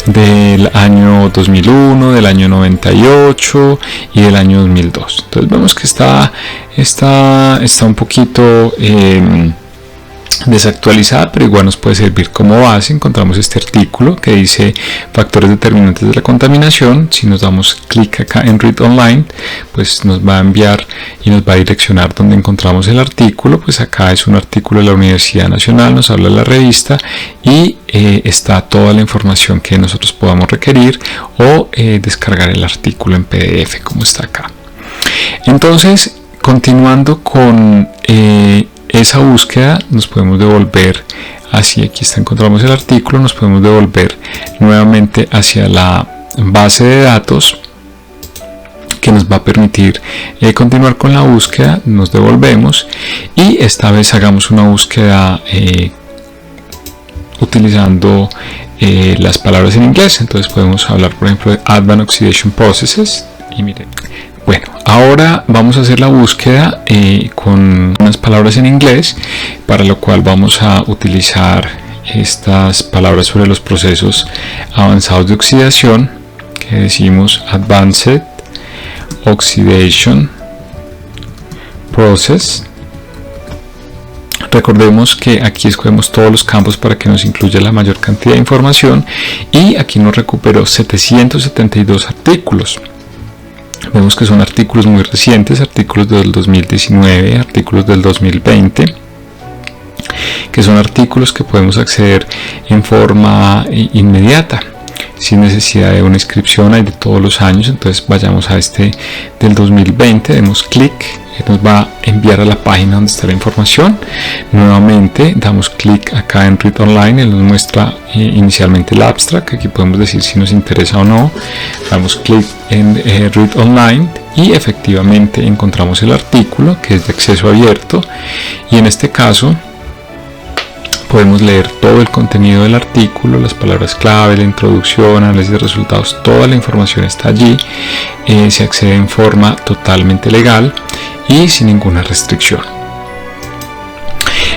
del año 2001, del año 98 y del año 2002. Entonces vemos que está un poquito desactualizada, pero igual nos puede servir como base. Encontramos este artículo que dice factores determinantes de la contaminación. Si nos damos clic acá en Read Online, pues nos va a enviar y nos va a direccionar donde encontramos el artículo. Pues acá es un artículo de la Universidad Nacional, nos habla de la revista y está toda la información que nosotros podamos requerir o descargar el artículo en PDF, como está acá. Entonces, continuando con esa búsqueda, nos podemos devolver hacia, aquí encontramos el artículo, nos podemos devolver nuevamente hacia la base de datos, que nos va a permitir continuar con la búsqueda. Nos devolvemos y esta vez hagamos una búsqueda utilizando las palabras en inglés. Entonces podemos hablar, por ejemplo, de Advanced Oxidation Processes y miren, Bueno, ahora vamos a hacer la búsqueda con unas palabras en inglés, para lo cual vamos a utilizar estas palabras sobre los procesos avanzados de oxidación, que decimos Advanced Oxidation Process. Recordemos que aquí escogemos todos los campos para que nos incluya la mayor cantidad de información, y aquí nos recuperó 772 artículos. Vemos que son artículos muy recientes, artículos del 2019, artículos del 2020, que son artículos que podemos acceder en forma inmediata, sin necesidad de una inscripción. Hay de todos los años, entonces vayamos a este del 2020, demos clic, nos va a enviar a la página donde está la información. Nuevamente damos clic acá en Read Online, él nos muestra inicialmente el abstract, aquí podemos decir si nos interesa o no. Damos clic en Read Online y efectivamente encontramos el artículo, que es de acceso abierto, y en este caso podemos leer todo el contenido del artículo, las palabras clave, la introducción, análisis de resultados, toda la información está allí. Se accede en forma totalmente legal y sin ninguna restricción.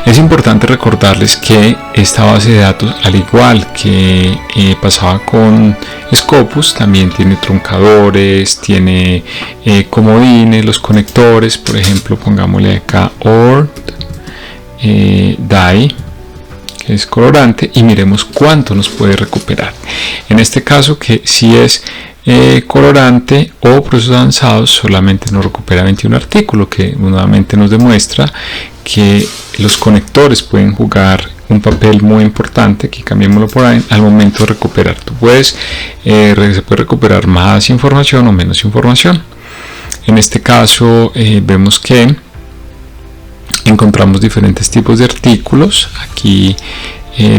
Es importante recordarles que esta base de datos, al igual que pasaba con Scopus, también tiene truncadores, tiene comodines, los conectores. Por ejemplo, pongámosle acá OR dye, que es colorante, y miremos cuánto nos puede recuperar. En este caso, que si es colorante o procesos avanzados, solamente nos recupera 21 artículos, que nuevamente nos demuestra que los conectores pueden jugar un papel muy importante. Aquí cambiémoslo por ahí, al momento de recuperar. Tú puedes, se puede recuperar más información o menos información. En este caso vemos que encontramos diferentes tipos de artículos. Aquí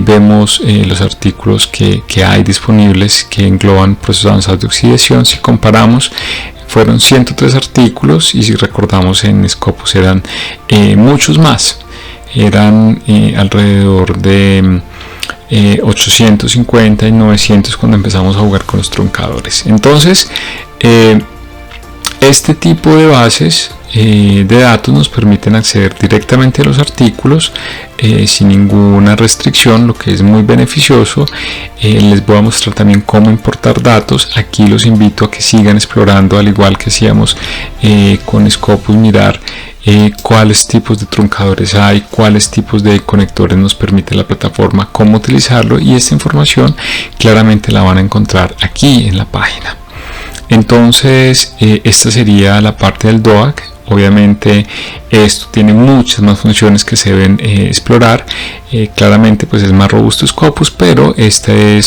vemos los artículos que hay disponibles, que engloban procesos avanzados de oxidación. Si comparamos, fueron 103 artículos, y si recordamos en Scopus eran muchos más, eran alrededor de 850 y 900 cuando empezamos a jugar con los truncadores. Entonces este tipo de bases de datos nos permiten acceder directamente a los artículos sin ninguna restricción, lo que es muy beneficioso. Les voy a mostrar también cómo importar datos. Aquí los invito a que sigan explorando, al igual que hacíamos con Scopus, mirar cuáles tipos de truncadores hay, cuáles tipos de conectores nos permite la plataforma, cómo utilizarlo, y esta información claramente la van a encontrar aquí en la página. Entonces esta sería la parte del DOAC. Obviamente esto tiene muchas más funciones que se deben explorar. Claramente pues es más robusto Scopus, pero este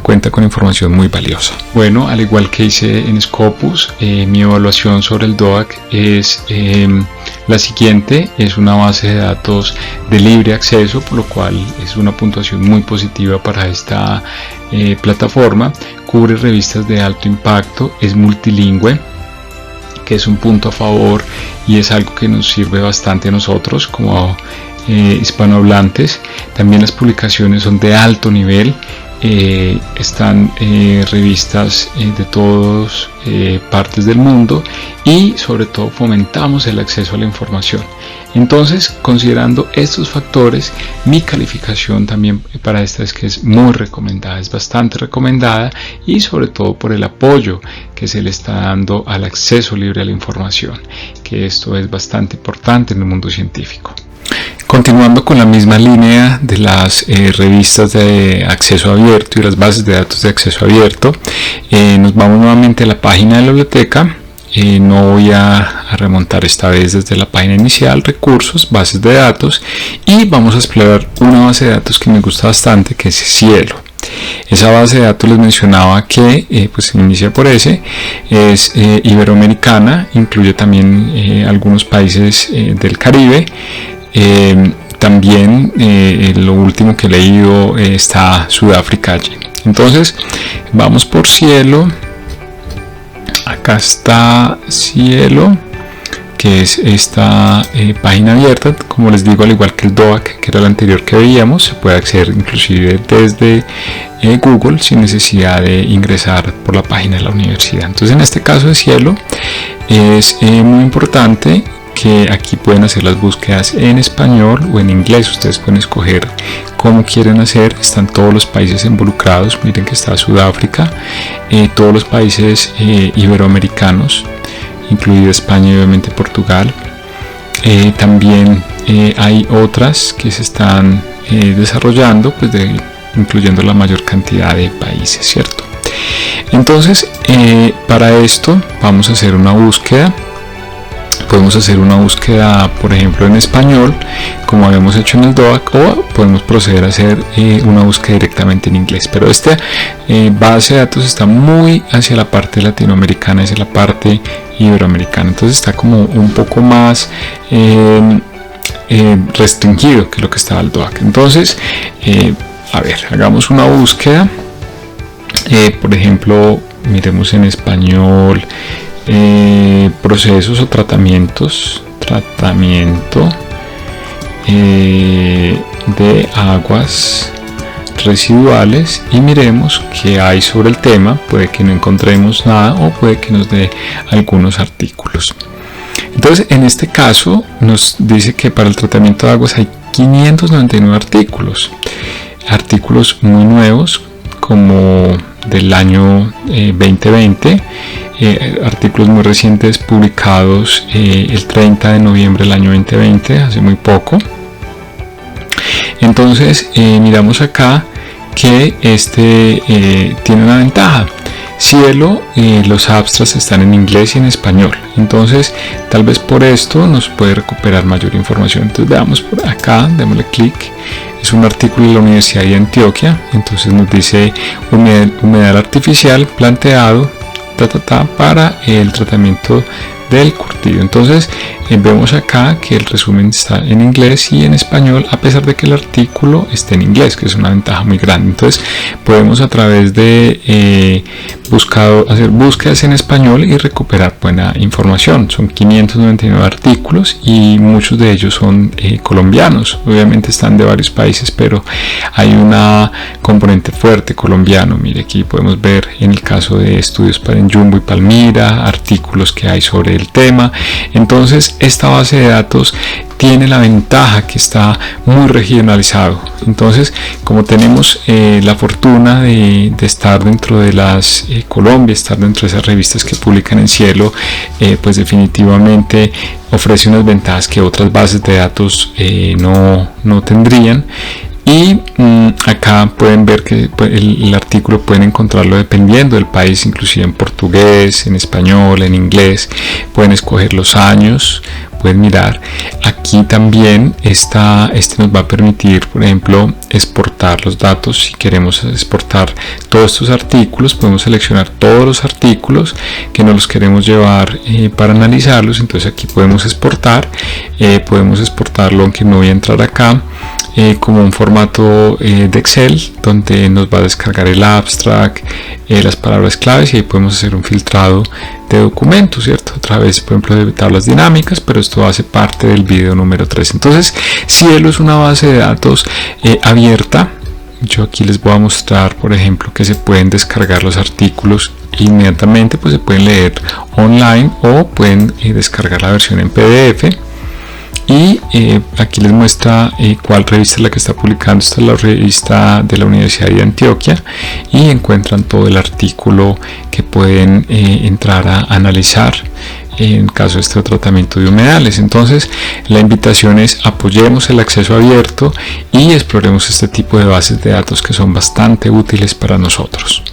cuenta con información muy valiosa. Bueno, al igual que hice en Scopus, mi evaluación sobre el DOAC es la siguiente. Es una base de datos de libre acceso, por lo cual es una puntuación muy positiva para esta plataforma. Cubre revistas de alto impacto, es multilingüe, que es un punto a favor y es algo que nos sirve bastante a nosotros como hispanohablantes. También las publicaciones son de alto nivel, están revistas de todas partes del mundo, y sobre todo fomentamos el acceso a la información. Entonces, considerando estos factores, mi calificación también para esta es que es muy recomendada, es bastante recomendada, y sobre todo por el apoyo que se le está dando al acceso libre a la información, que esto es bastante importante en el mundo científico. Continuando con la misma línea de las revistas de acceso abierto y las bases de datos de acceso abierto, nos vamos nuevamente a la página de la biblioteca. No voy a remontar esta vez desde la página inicial, recursos, bases de datos, y vamos a explorar una base de datos que me gusta bastante, que es Cielo. Esa base de datos les mencionaba que pues se inicia por S, es iberoamericana, incluye también algunos países del Caribe. También lo último que he leído está Sudáfrica allí. Entonces vamos por Cielo. Acá está Cielo, que es esta página abierta. Como les digo, al igual que el DOAC, que era el anterior que veíamos, se puede acceder inclusive desde Google sin necesidad de ingresar por la página de la universidad. Entonces, en este caso de Cielo es muy importante que aquí pueden hacer las búsquedas en español o en inglés. Ustedes pueden escoger cómo quieren hacer. Están todos los países involucrados. Miren que está Sudáfrica, todos los países iberoamericanos, incluido España y obviamente Portugal. También hay otras que se están desarrollando, pues incluyendo la mayor cantidad de países, ¿cierto? Entonces, para esto vamos a hacer una búsqueda. Podemos hacer una búsqueda, por ejemplo, en español, como habíamos hecho en el DOAC, o podemos proceder a hacer una búsqueda directamente en inglés. Pero esta base de datos está muy hacia la parte latinoamericana, hacia la parte iberoamericana. Entonces está como un poco más restringido que lo que estaba el DOAC. Entonces, a ver, hagamos una búsqueda. Por ejemplo, miremos en español. Procesos o tratamiento de aguas residuales, y miremos qué hay sobre el tema. Puede que no encontremos nada o puede que nos dé algunos artículos. Entonces, en este caso nos dice que para el tratamiento de aguas hay 599 artículos muy nuevos, como del año 2020, artículos muy recientes publicados el 30 de noviembre del año 2020, hace muy poco. Entonces miramos acá que tiene una ventaja. Cielo, los abstracts están en inglés y en español, entonces tal vez por esto nos puede recuperar mayor información. Entonces veamos por acá, démosle clic. Es un artículo de la Universidad de Antioquia. Entonces nos dice humedal artificial planteado para el tratamiento del curtido. Entonces vemos acá que el resumen está en inglés y en español, a pesar de que el artículo está en inglés, que es una ventaja muy grande. Entonces podemos a través de hacer búsquedas en español y recuperar buena información. Son 599 artículos y muchos de ellos son colombianos. Obviamente están de varios países, pero hay una componente fuerte colombiano. Mire, aquí podemos ver en el caso de estudios en Jumbo y Palmira, artículos que hay sobre el tema. Entonces esta base de datos tiene la ventaja que está muy regionalizado. Entonces, como tenemos la fortuna de estar dentro de las Colombia, estar dentro de esas revistas que publican en Cielo, pues definitivamente ofrece unas ventajas que otras bases de datos no tendrían. Y acá pueden ver que el artículo pueden encontrarlo dependiendo del país, inclusive en portugués, en español, en inglés. Pueden escoger los años, pueden mirar. Aquí también este nos va a permitir, por ejemplo, exportar los datos. Si queremos exportar todos estos artículos, podemos seleccionar todos los artículos que nos los queremos llevar para analizarlos. Entonces aquí podemos exportarlo, aunque no voy a entrar acá. Como un formato de Excel, donde nos va a descargar el abstract, las palabras claves, y ahí podemos hacer un filtrado de documentos, ¿cierto? A través, por ejemplo, de tablas dinámicas, pero esto hace parte del video número 3. Entonces, Cielo es una base de datos abierta. Yo aquí les voy a mostrar, por ejemplo, que se pueden descargar los artículos inmediatamente, pues se pueden leer online o pueden descargar la versión en PDF. Y aquí les muestra cuál revista es la que está publicando. Esta es la revista de la Universidad de Antioquia, y encuentran todo el artículo que pueden entrar a analizar en caso de este tratamiento de humedales. Entonces la invitación es: apoyemos el acceso abierto y exploremos este tipo de bases de datos que son bastante útiles para nosotros.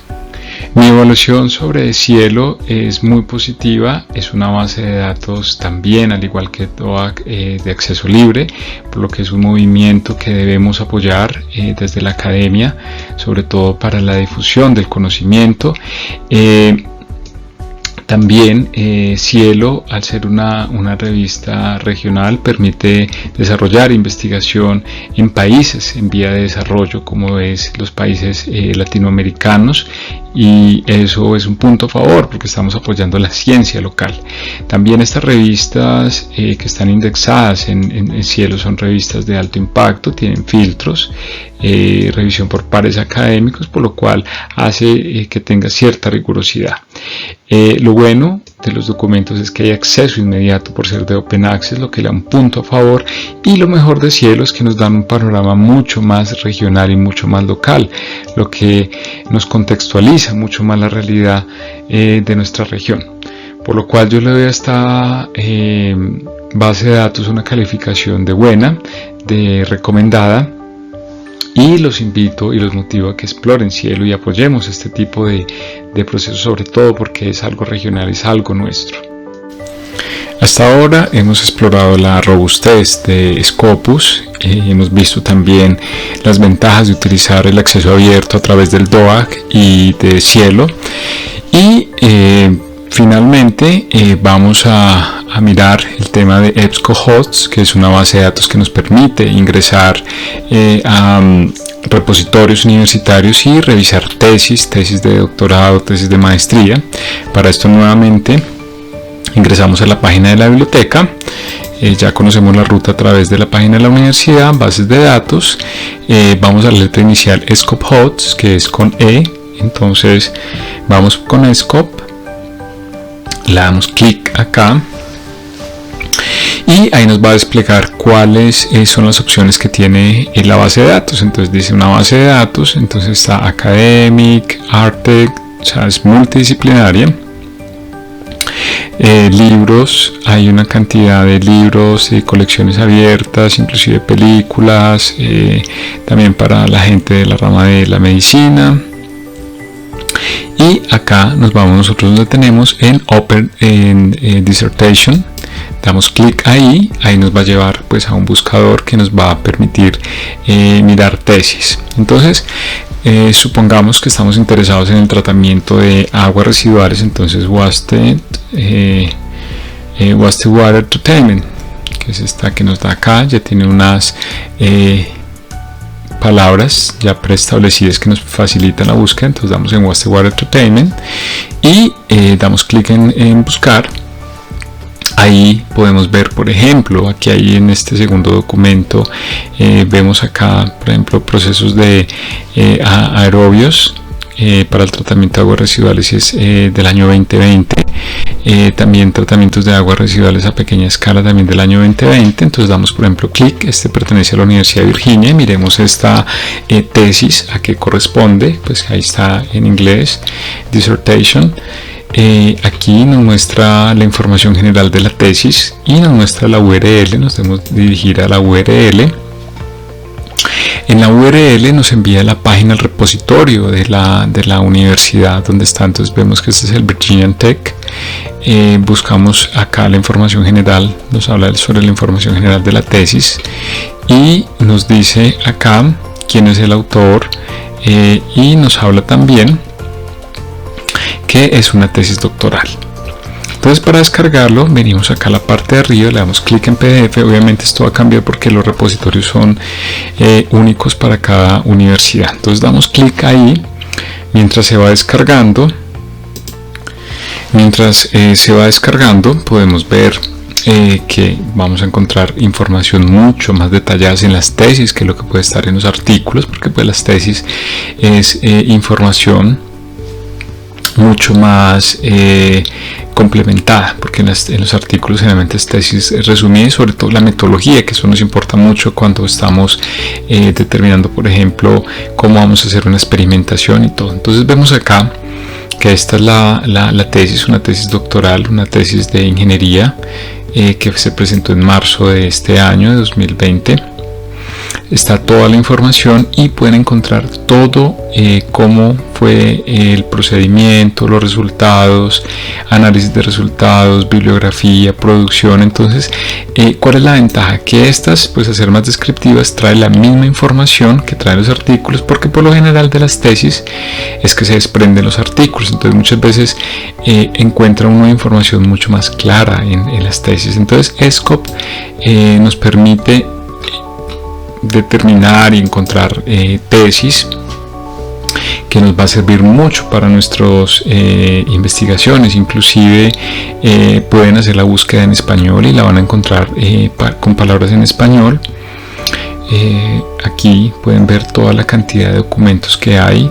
Mi evaluación sobre Cielo es muy positiva. Es una base de datos también, al igual que DOAC, de acceso libre, por lo que es un movimiento que debemos apoyar desde la academia, sobre todo para la difusión del conocimiento. También Cielo, al ser una revista regional, permite desarrollar investigación en países en vía de desarrollo, como es los países latinoamericanos, y eso es un punto a favor porque estamos apoyando la ciencia local. También estas revistas que están indexadas en Cielo son revistas de alto impacto, tienen filtros, revisión por pares académicos, por lo cual hace que tenga cierta rigurosidad. Lo bueno de los documentos es que hay acceso inmediato por ser de Open Access, lo que le da un punto a favor, y lo mejor de Cielo es que nos dan un panorama mucho más regional y mucho más local, lo que nos contextualiza mucho más la realidad de nuestra región, por lo cual yo le doy a esta base de datos una calificación de buena, de recomendada, y los invito y los motivo a que exploren Cielo y apoyemos este tipo de procesos, sobre todo porque es algo regional, es algo nuestro. Hasta ahora hemos explorado la robustez de Scopus, hemos visto también las ventajas de utilizar el acceso abierto a través del DOAC y de Cielo, y finalmente vamos a mirar el tema de EBSCOhost, que es una base de datos que nos permite ingresar a repositorios universitarios y revisar tesis de doctorado, tesis de maestría. Para esto nuevamente ingresamos a la página de la biblioteca, ya conocemos la ruta a través de la página de la universidad, bases de datos, vamos a la letra inicial EBSCOhost, que es con E, entonces vamos con EBSCO, le damos clic acá y ahí nos va a desplegar cuáles son las opciones que tiene la base de datos. Entonces dice una base de datos, entonces está Academic, Artec, o sea, es multidisciplinaria. Libros, hay una cantidad de libros, colecciones abiertas, inclusive películas, también para la gente de la rama de la medicina. Y acá nosotros donde tenemos en Open Dissertation, damos clic ahí nos va a llevar pues a un buscador que nos va a permitir mirar tesis. Entonces supongamos que estamos interesados en el tratamiento de aguas residuales, entonces Wastewater Treatment, que es esta que nos da acá, ya tiene unas palabras ya preestablecidas que nos facilitan la búsqueda. Entonces damos en Wastewater Treatment y damos clic en buscar. Ahí podemos ver, por ejemplo, aquí hay en este segundo documento, vemos acá, por ejemplo, procesos de aerobios para el tratamiento de aguas residuales, es del año 2020. También tratamientos de aguas residuales a pequeña escala, también del año 2020. Entonces damos, por ejemplo, clic, este pertenece a la Universidad de Virginia, y miremos esta tesis a qué corresponde, pues ahí está en inglés, dissertation. Aquí nos muestra la información general de la tesis y nos muestra la URL, nos debemos dirigir a la URL. En la URL nos envía la página, el repositorio de la universidad donde está. Entonces vemos que este es el Virginia Tech. Buscamos acá la información general, nos habla sobre la información general de la tesis y nos dice acá quién es el autor, y nos habla también que es una tesis doctoral. Entonces, para descargarlo venimos acá a la parte de arriba, le damos clic en PDF. Obviamente esto va a cambiar porque los repositorios son únicos para cada universidad. Entonces damos clic ahí mientras se va descargando. Mientras se va descargando podemos ver que vamos a encontrar información mucho más detallada en las tesis que lo que puede estar en los artículos, porque pues las tesis es información mucho más complementada, porque en los artículos generalmente es tesis resumida y sobre todo la metodología, que eso nos importa mucho cuando estamos determinando, por ejemplo, cómo vamos a hacer una experimentación y todo. Entonces vemos acá que esta es la tesis, una tesis doctoral, una tesis de ingeniería que se presentó en marzo de este año, de 2020. Está toda la información y pueden encontrar todo, cómo fue el procedimiento, los resultados, análisis de resultados, bibliografía, producción. Entonces, ¿cuál es la ventaja? Que estas, pues a ser más descriptivas, trae la misma información que traen los artículos, porque por lo general de las tesis es que se desprenden los artículos. Entonces muchas veces encuentra una información mucho más clara en las tesis. Entonces EBSCO nos permite determinar y encontrar tesis que nos va a servir mucho para nuestras investigaciones. Inclusive pueden hacer la búsqueda en español y la van a encontrar con palabras en español. Aquí pueden ver toda la cantidad de documentos que hay.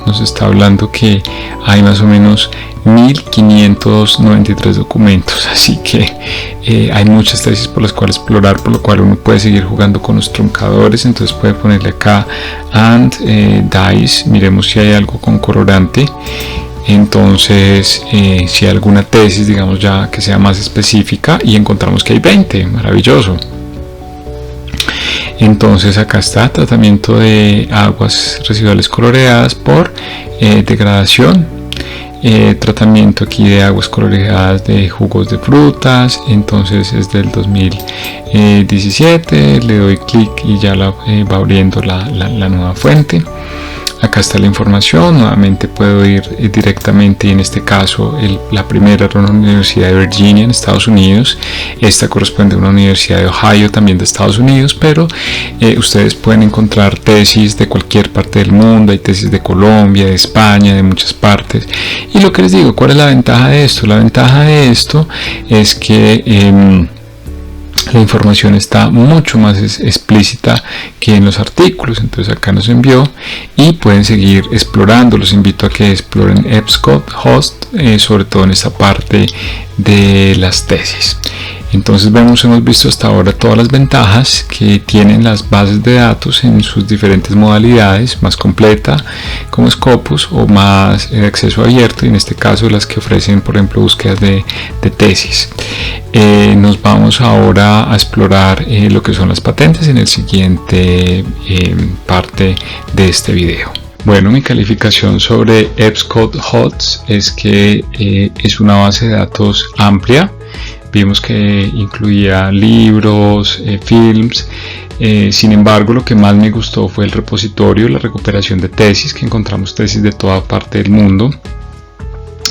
Nos está hablando que hay más o menos 1593 documentos, así que hay muchas tesis por las cuales explorar, por lo cual uno puede seguir jugando con los truncadores. Entonces puede ponerle acá and dice, miremos si hay algo con colorante. Entonces si hay alguna tesis, digamos, ya que sea más específica, y encontramos que hay 20, maravilloso. Entonces acá está: tratamiento de aguas residuales coloreadas por degradación, tratamiento aquí de aguas coloreadas de jugos de frutas. Entonces es del 2017, le doy clic y ya va abriendo la nueva fuente. Acá está la información. Nuevamente puedo ir directamente, y en este caso la primera era una universidad de Virginia en Estados Unidos. Esta corresponde a una universidad de Ohio, también de Estados Unidos, pero ustedes pueden encontrar tesis de cualquier parte del mundo. Hay tesis de Colombia, de España, de muchas partes. Y lo que les digo, ¿cuál es la ventaja de esto? La ventaja de esto es que la información está mucho más explícita que en los artículos. Entonces acá nos envió y pueden seguir explorando. Los invito a que exploren EBSCOhost, sobre todo en esta parte de las tesis. Entonces hemos visto hasta ahora todas las ventajas que tienen las bases de datos en sus diferentes modalidades: más completa como Scopus, o más de acceso abierto, y en este caso las que ofrecen, por ejemplo, búsquedas de tesis. Nos vamos ahora a explorar lo que son las patentes en el siguiente parte de este video. Bueno, mi calificación sobre EBSCOhost es que es una base de datos amplia. Vimos que incluía libros, films. Sin embargo, lo que más me gustó fue el repositorio, la recuperación de tesis, que encontramos tesis de toda parte del mundo.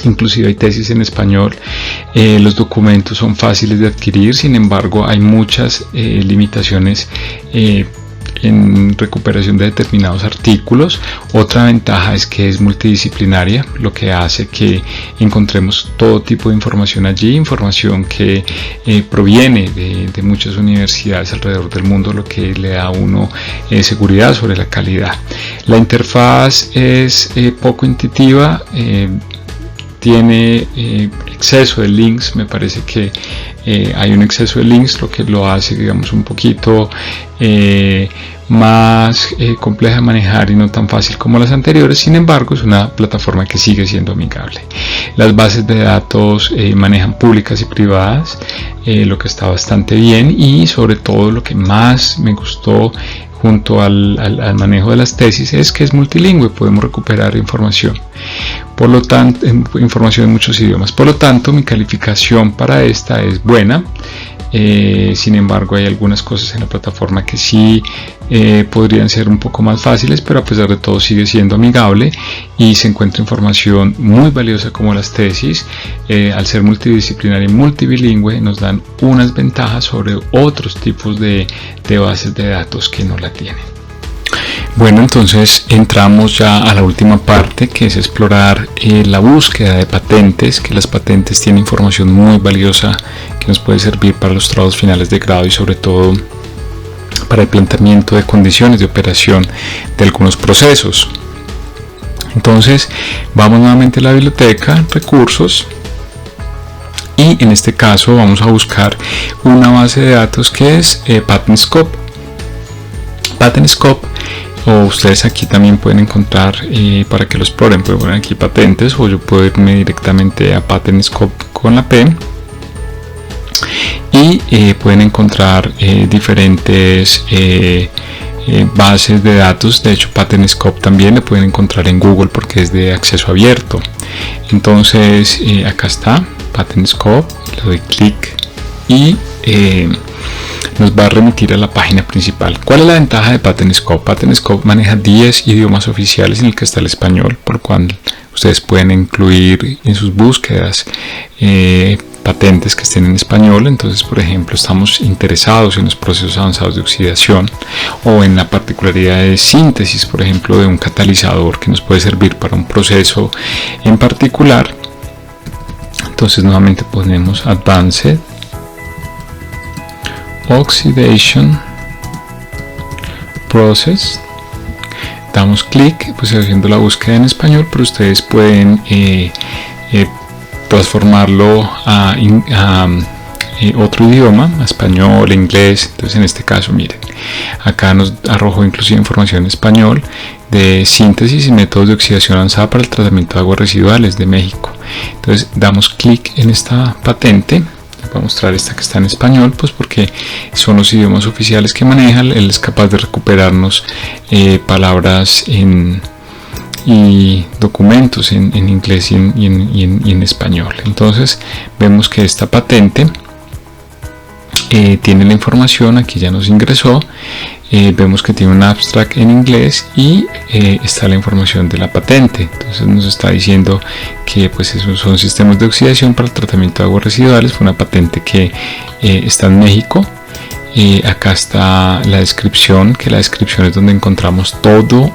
Inclusive hay tesis en español. Los documentos son fáciles de adquirir, sin embargo hay muchas limitaciones en recuperación de determinados artículos. Otra ventaja es que es multidisciplinaria, lo que hace que encontremos todo tipo de información allí, información que proviene de muchas universidades alrededor del mundo, lo que le da a uno seguridad sobre la calidad. La interfaz es poco intuitiva, tiene exceso de links. Me parece que hay un exceso de links, lo que lo hace, digamos, un poquito más compleja de manejar y no tan fácil como las anteriores. Sin embargo, es una plataforma que sigue siendo amigable. Las bases de datos manejan públicas y privadas, lo que está bastante bien, y sobre todo lo que más me gustó junto al manejo de las tesis es que es multilingüe. Podemos recuperar información, por lo tanto, información en muchos idiomas. Por lo tanto, mi calificación para esta es buena. Sin embargo, hay algunas cosas en la plataforma que sí podrían ser un poco más fáciles, pero a pesar de todo sigue siendo amigable y se encuentra información muy valiosa como las tesis. Al ser multidisciplinaria y multilingüe, nos dan unas ventajas sobre otros tipos de bases de datos que no la tienen. Bueno, entonces entramos ya a la última parte, que es explorar la búsqueda de patentes, que las patentes tienen información muy valiosa que nos puede servir para los trabajos finales de grado y sobre todo para el planteamiento de condiciones de operación de algunos procesos. Entonces vamos nuevamente a la biblioteca, recursos, y en este caso vamos a buscar una base de datos que es PatentScope. PatentScope, o ustedes aquí también pueden encontrar, para que lo exploren, pueden poner aquí patentes, o yo puedo irme directamente a PatentScope con la P, y pueden encontrar diferentes bases de datos. De hecho, PatentScope también lo pueden encontrar en Google porque es de acceso abierto. Entonces acá está PatentScope, le doy clic y nos va a remitir a la página principal. ¿Cuál es la ventaja de PatentScope? PatentScope maneja 10 idiomas oficiales, en el que está el español, por lo cual Ustedes pueden incluir en sus búsquedas patentes que estén en español. Entonces, por ejemplo, estamos interesados en los procesos avanzados de oxidación o en la particularidad de síntesis, por ejemplo, de un catalizador que nos puede servir para un proceso en particular. Entonces, nuevamente ponemos Advanced Oxidation Process, damos clic, pues haciendo la búsqueda en español, pero ustedes pueden transformarlo a otro idioma, a español, inglés. Entonces en este caso, miren, acá nos arrojó inclusive información en español de síntesis y métodos de oxidación avanzada para el tratamiento de aguas residuales de México. Entonces damos clic en esta patente. Voy a mostrar esta que está en español, pues porque son los idiomas oficiales que maneja. Él es capaz de recuperarnos palabras y documentos en inglés y en español. Entonces vemos que esta patente tiene la información, aquí ya nos ingresó. Vemos que tiene un abstract en inglés y está la información de la patente. Entonces nos está diciendo que pues esos son sistemas de oxidación para el tratamiento de aguas residuales. Fue una patente que está en México. Acá está la descripción, que la descripción es donde encontramos todo,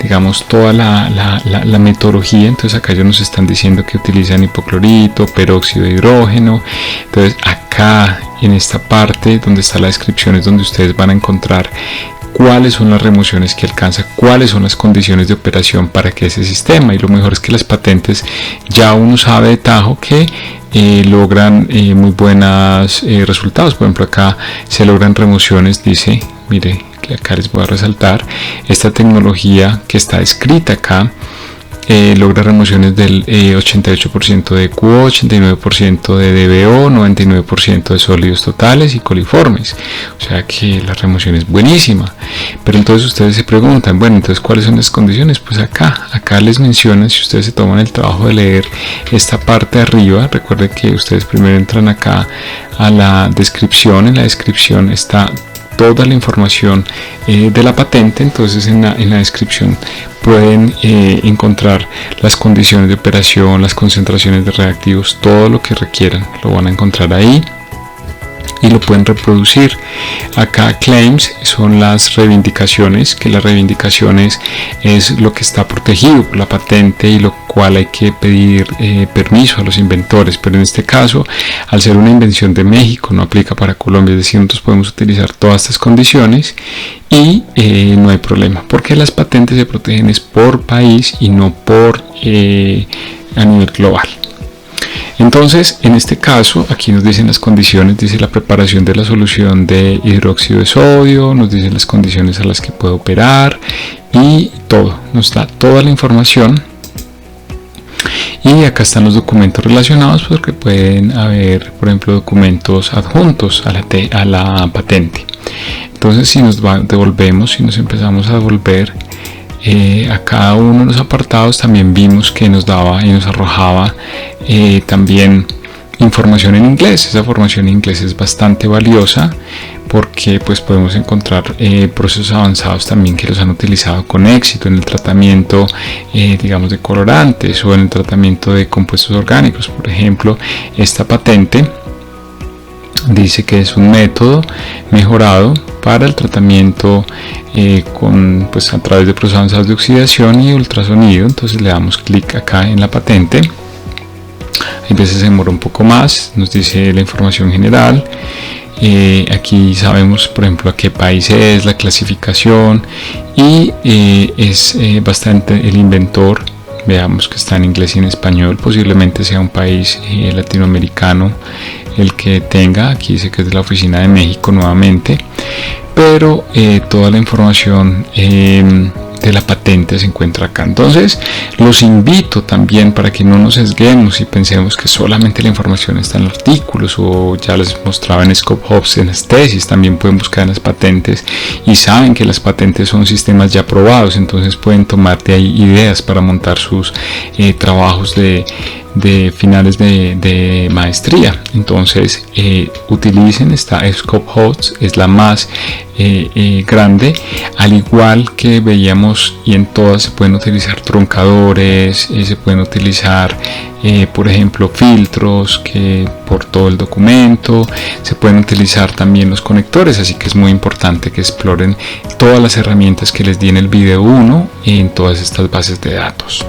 digamos toda la metodología. Entonces acá ellos nos están diciendo que utilizan hipoclorito, peróxido de hidrógeno. Entonces acá en esta parte donde está la descripción es donde ustedes van a encontrar cuáles son las remociones que alcanza, cuáles son las condiciones de operación para que ese sistema. Y lo mejor es que las patentes ya uno sabe de tajo que logran muy buenos resultados. Por ejemplo, acá se logran remociones, dice, mire, que acá les voy a resaltar, esta tecnología que está escrita acá logra remociones del 88% de QO, 89% de DBO, 99% de sólidos totales y coliformes. O sea que la remoción es buenísima. Pero entonces ustedes se preguntan, bueno, entonces ¿cuáles son las condiciones? Pues acá les mencionan, si ustedes se toman el trabajo de leer esta parte de arriba, recuerden que ustedes primero entran acá a la descripción. En la descripción está toda la información de la patente. Entonces en la descripción pueden encontrar las condiciones de operación, las concentraciones de reactivos, todo lo que requieran lo van a encontrar ahí y lo pueden reproducir. Acá claims son las reivindicaciones, que las reivindicaciones es lo que está protegido por la patente y lo cual hay que pedir permiso a los inventores. Pero en este caso, al ser una invención de México, no aplica para Colombia. Es decir, nosotros podemos utilizar todas estas condiciones y no hay problema, porque las patentes se protegen es por país y no por a nivel global. Entonces, en este caso, aquí nos dicen las condiciones, dice la preparación de la solución de hidróxido de sodio, nos dicen las condiciones a las que puede operar y todo, nos da toda la información. Y acá están los documentos relacionados, porque pueden haber, por ejemplo, documentos adjuntos a la patente. Entonces, si nos devolvemos, si nos empezamos a devolver a cada uno de los apartados, también vimos que nos daba y nos arrojaba también información en inglés. Esa información en inglés es bastante valiosa porque pues podemos encontrar procesos avanzados también que los han utilizado con éxito en el tratamiento digamos de colorantes o en el tratamiento de compuestos orgánicos. Por ejemplo, esta patente dice que es un método mejorado para el tratamiento pues a través de procesos avanzados de oxidación y ultrasonido. Entonces le damos clic acá en la patente. A veces se demora un poco más, nos dice la información general. Aquí sabemos, por ejemplo, a qué país es, la clasificación y es bastante el inventor. Veamos que está en inglés y en español. Posiblemente sea un país latinoamericano el que tenga. Aquí dice que es de la oficina de México nuevamente, pero toda la información de la patente se encuentra acá. Entonces los invito también para que no nos sesguemos y pensemos que solamente la información está en los artículos, o ya les mostraba en Scope Hubs en las tesis, también pueden buscar en las patentes y saben que las patentes son sistemas ya probados. Entonces pueden tomar de ahí ideas para montar sus trabajos de de finales de maestría. Entonces utilicen esta Scopehouse, es la más grande, al igual que veíamos, y en todas se pueden utilizar truncadores, se pueden utilizar por ejemplo filtros que por todo el documento, se pueden utilizar también los conectores, así que es muy importante que exploren todas las herramientas que les di en el video 1 en todas estas bases de datos.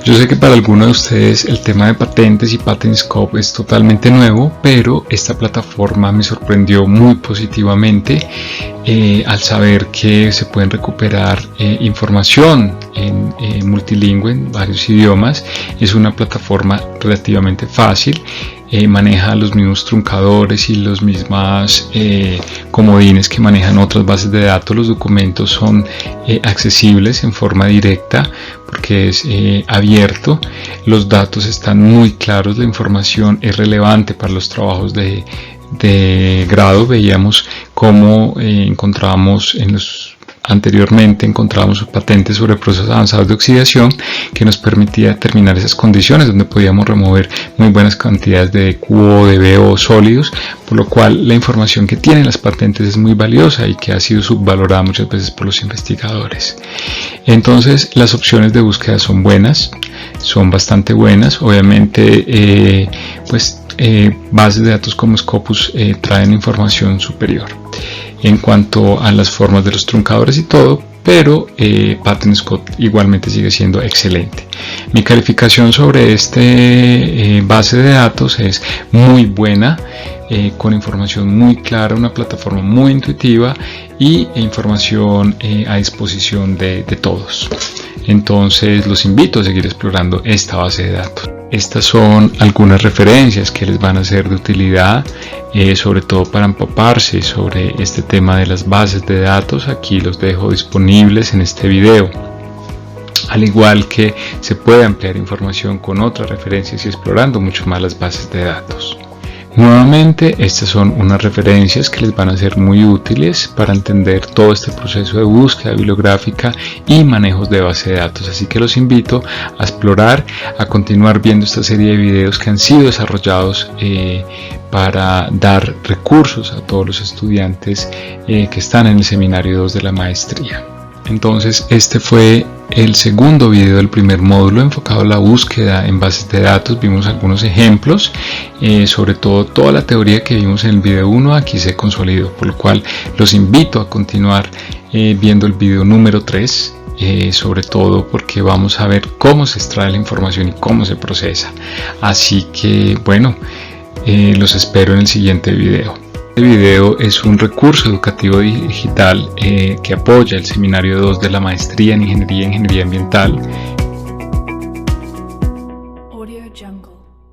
Yo sé que para algunos de ustedes el tema de patentes y PatentScope es totalmente nuevo, pero esta plataforma me sorprendió muy positivamente al saber que se pueden recuperar información en multilingüe, en varios idiomas. Es una plataforma relativamente fácil. Maneja los mismos truncadores y los mismos comodines que manejan otras bases de datos. Los documentos son accesibles en forma directa porque es abierto. Los datos están muy claros, la información es relevante para los trabajos de grado. Veíamos cómo anteriormente encontrábamos patentes sobre procesos avanzados de oxidación que nos permitía determinar esas condiciones donde podíamos remover muy buenas cantidades de QO, de BO sólidos, por lo cual la información que tienen las patentes es muy valiosa y que ha sido subvalorada muchas veces por los investigadores. Entonces las opciones de búsqueda son buenas, son bastante buenas. Obviamente bases de datos como Scopus traen información superior en cuanto a las formas de los truncadores y todo, pero PatentScope igualmente sigue siendo excelente. Mi calificación sobre este base de datos es muy buena, con información muy clara, una plataforma muy intuitiva y información a disposición de todos. Entonces los invito a seguir explorando esta base de datos. Estas son algunas referencias que les van a ser de utilidad, sobre todo para empaparse sobre este tema de las bases de datos. Aquí los dejo disponibles en este video. Al igual que se puede ampliar información con otras referencias y explorando mucho más las bases de datos. Nuevamente, estas son unas referencias que les van a ser muy útiles para entender todo este proceso de búsqueda bibliográfica y manejos de base de datos. Así que los invito a explorar, a continuar viendo esta serie de videos que han sido desarrollados para dar recursos a todos los estudiantes que están en el seminario 2 de la maestría. Entonces este fue el segundo video del primer módulo enfocado a la búsqueda en bases de datos. Vimos algunos ejemplos, sobre todo toda la teoría que vimos en el video 1 aquí se consolidó, por lo cual los invito a continuar viendo el video número 3, sobre todo porque vamos a ver cómo se extrae la información y cómo se procesa. Así que bueno, los espero en el siguiente video. Este video es un recurso educativo digital que apoya el seminario 2 de la maestría en Ingeniería Ambiental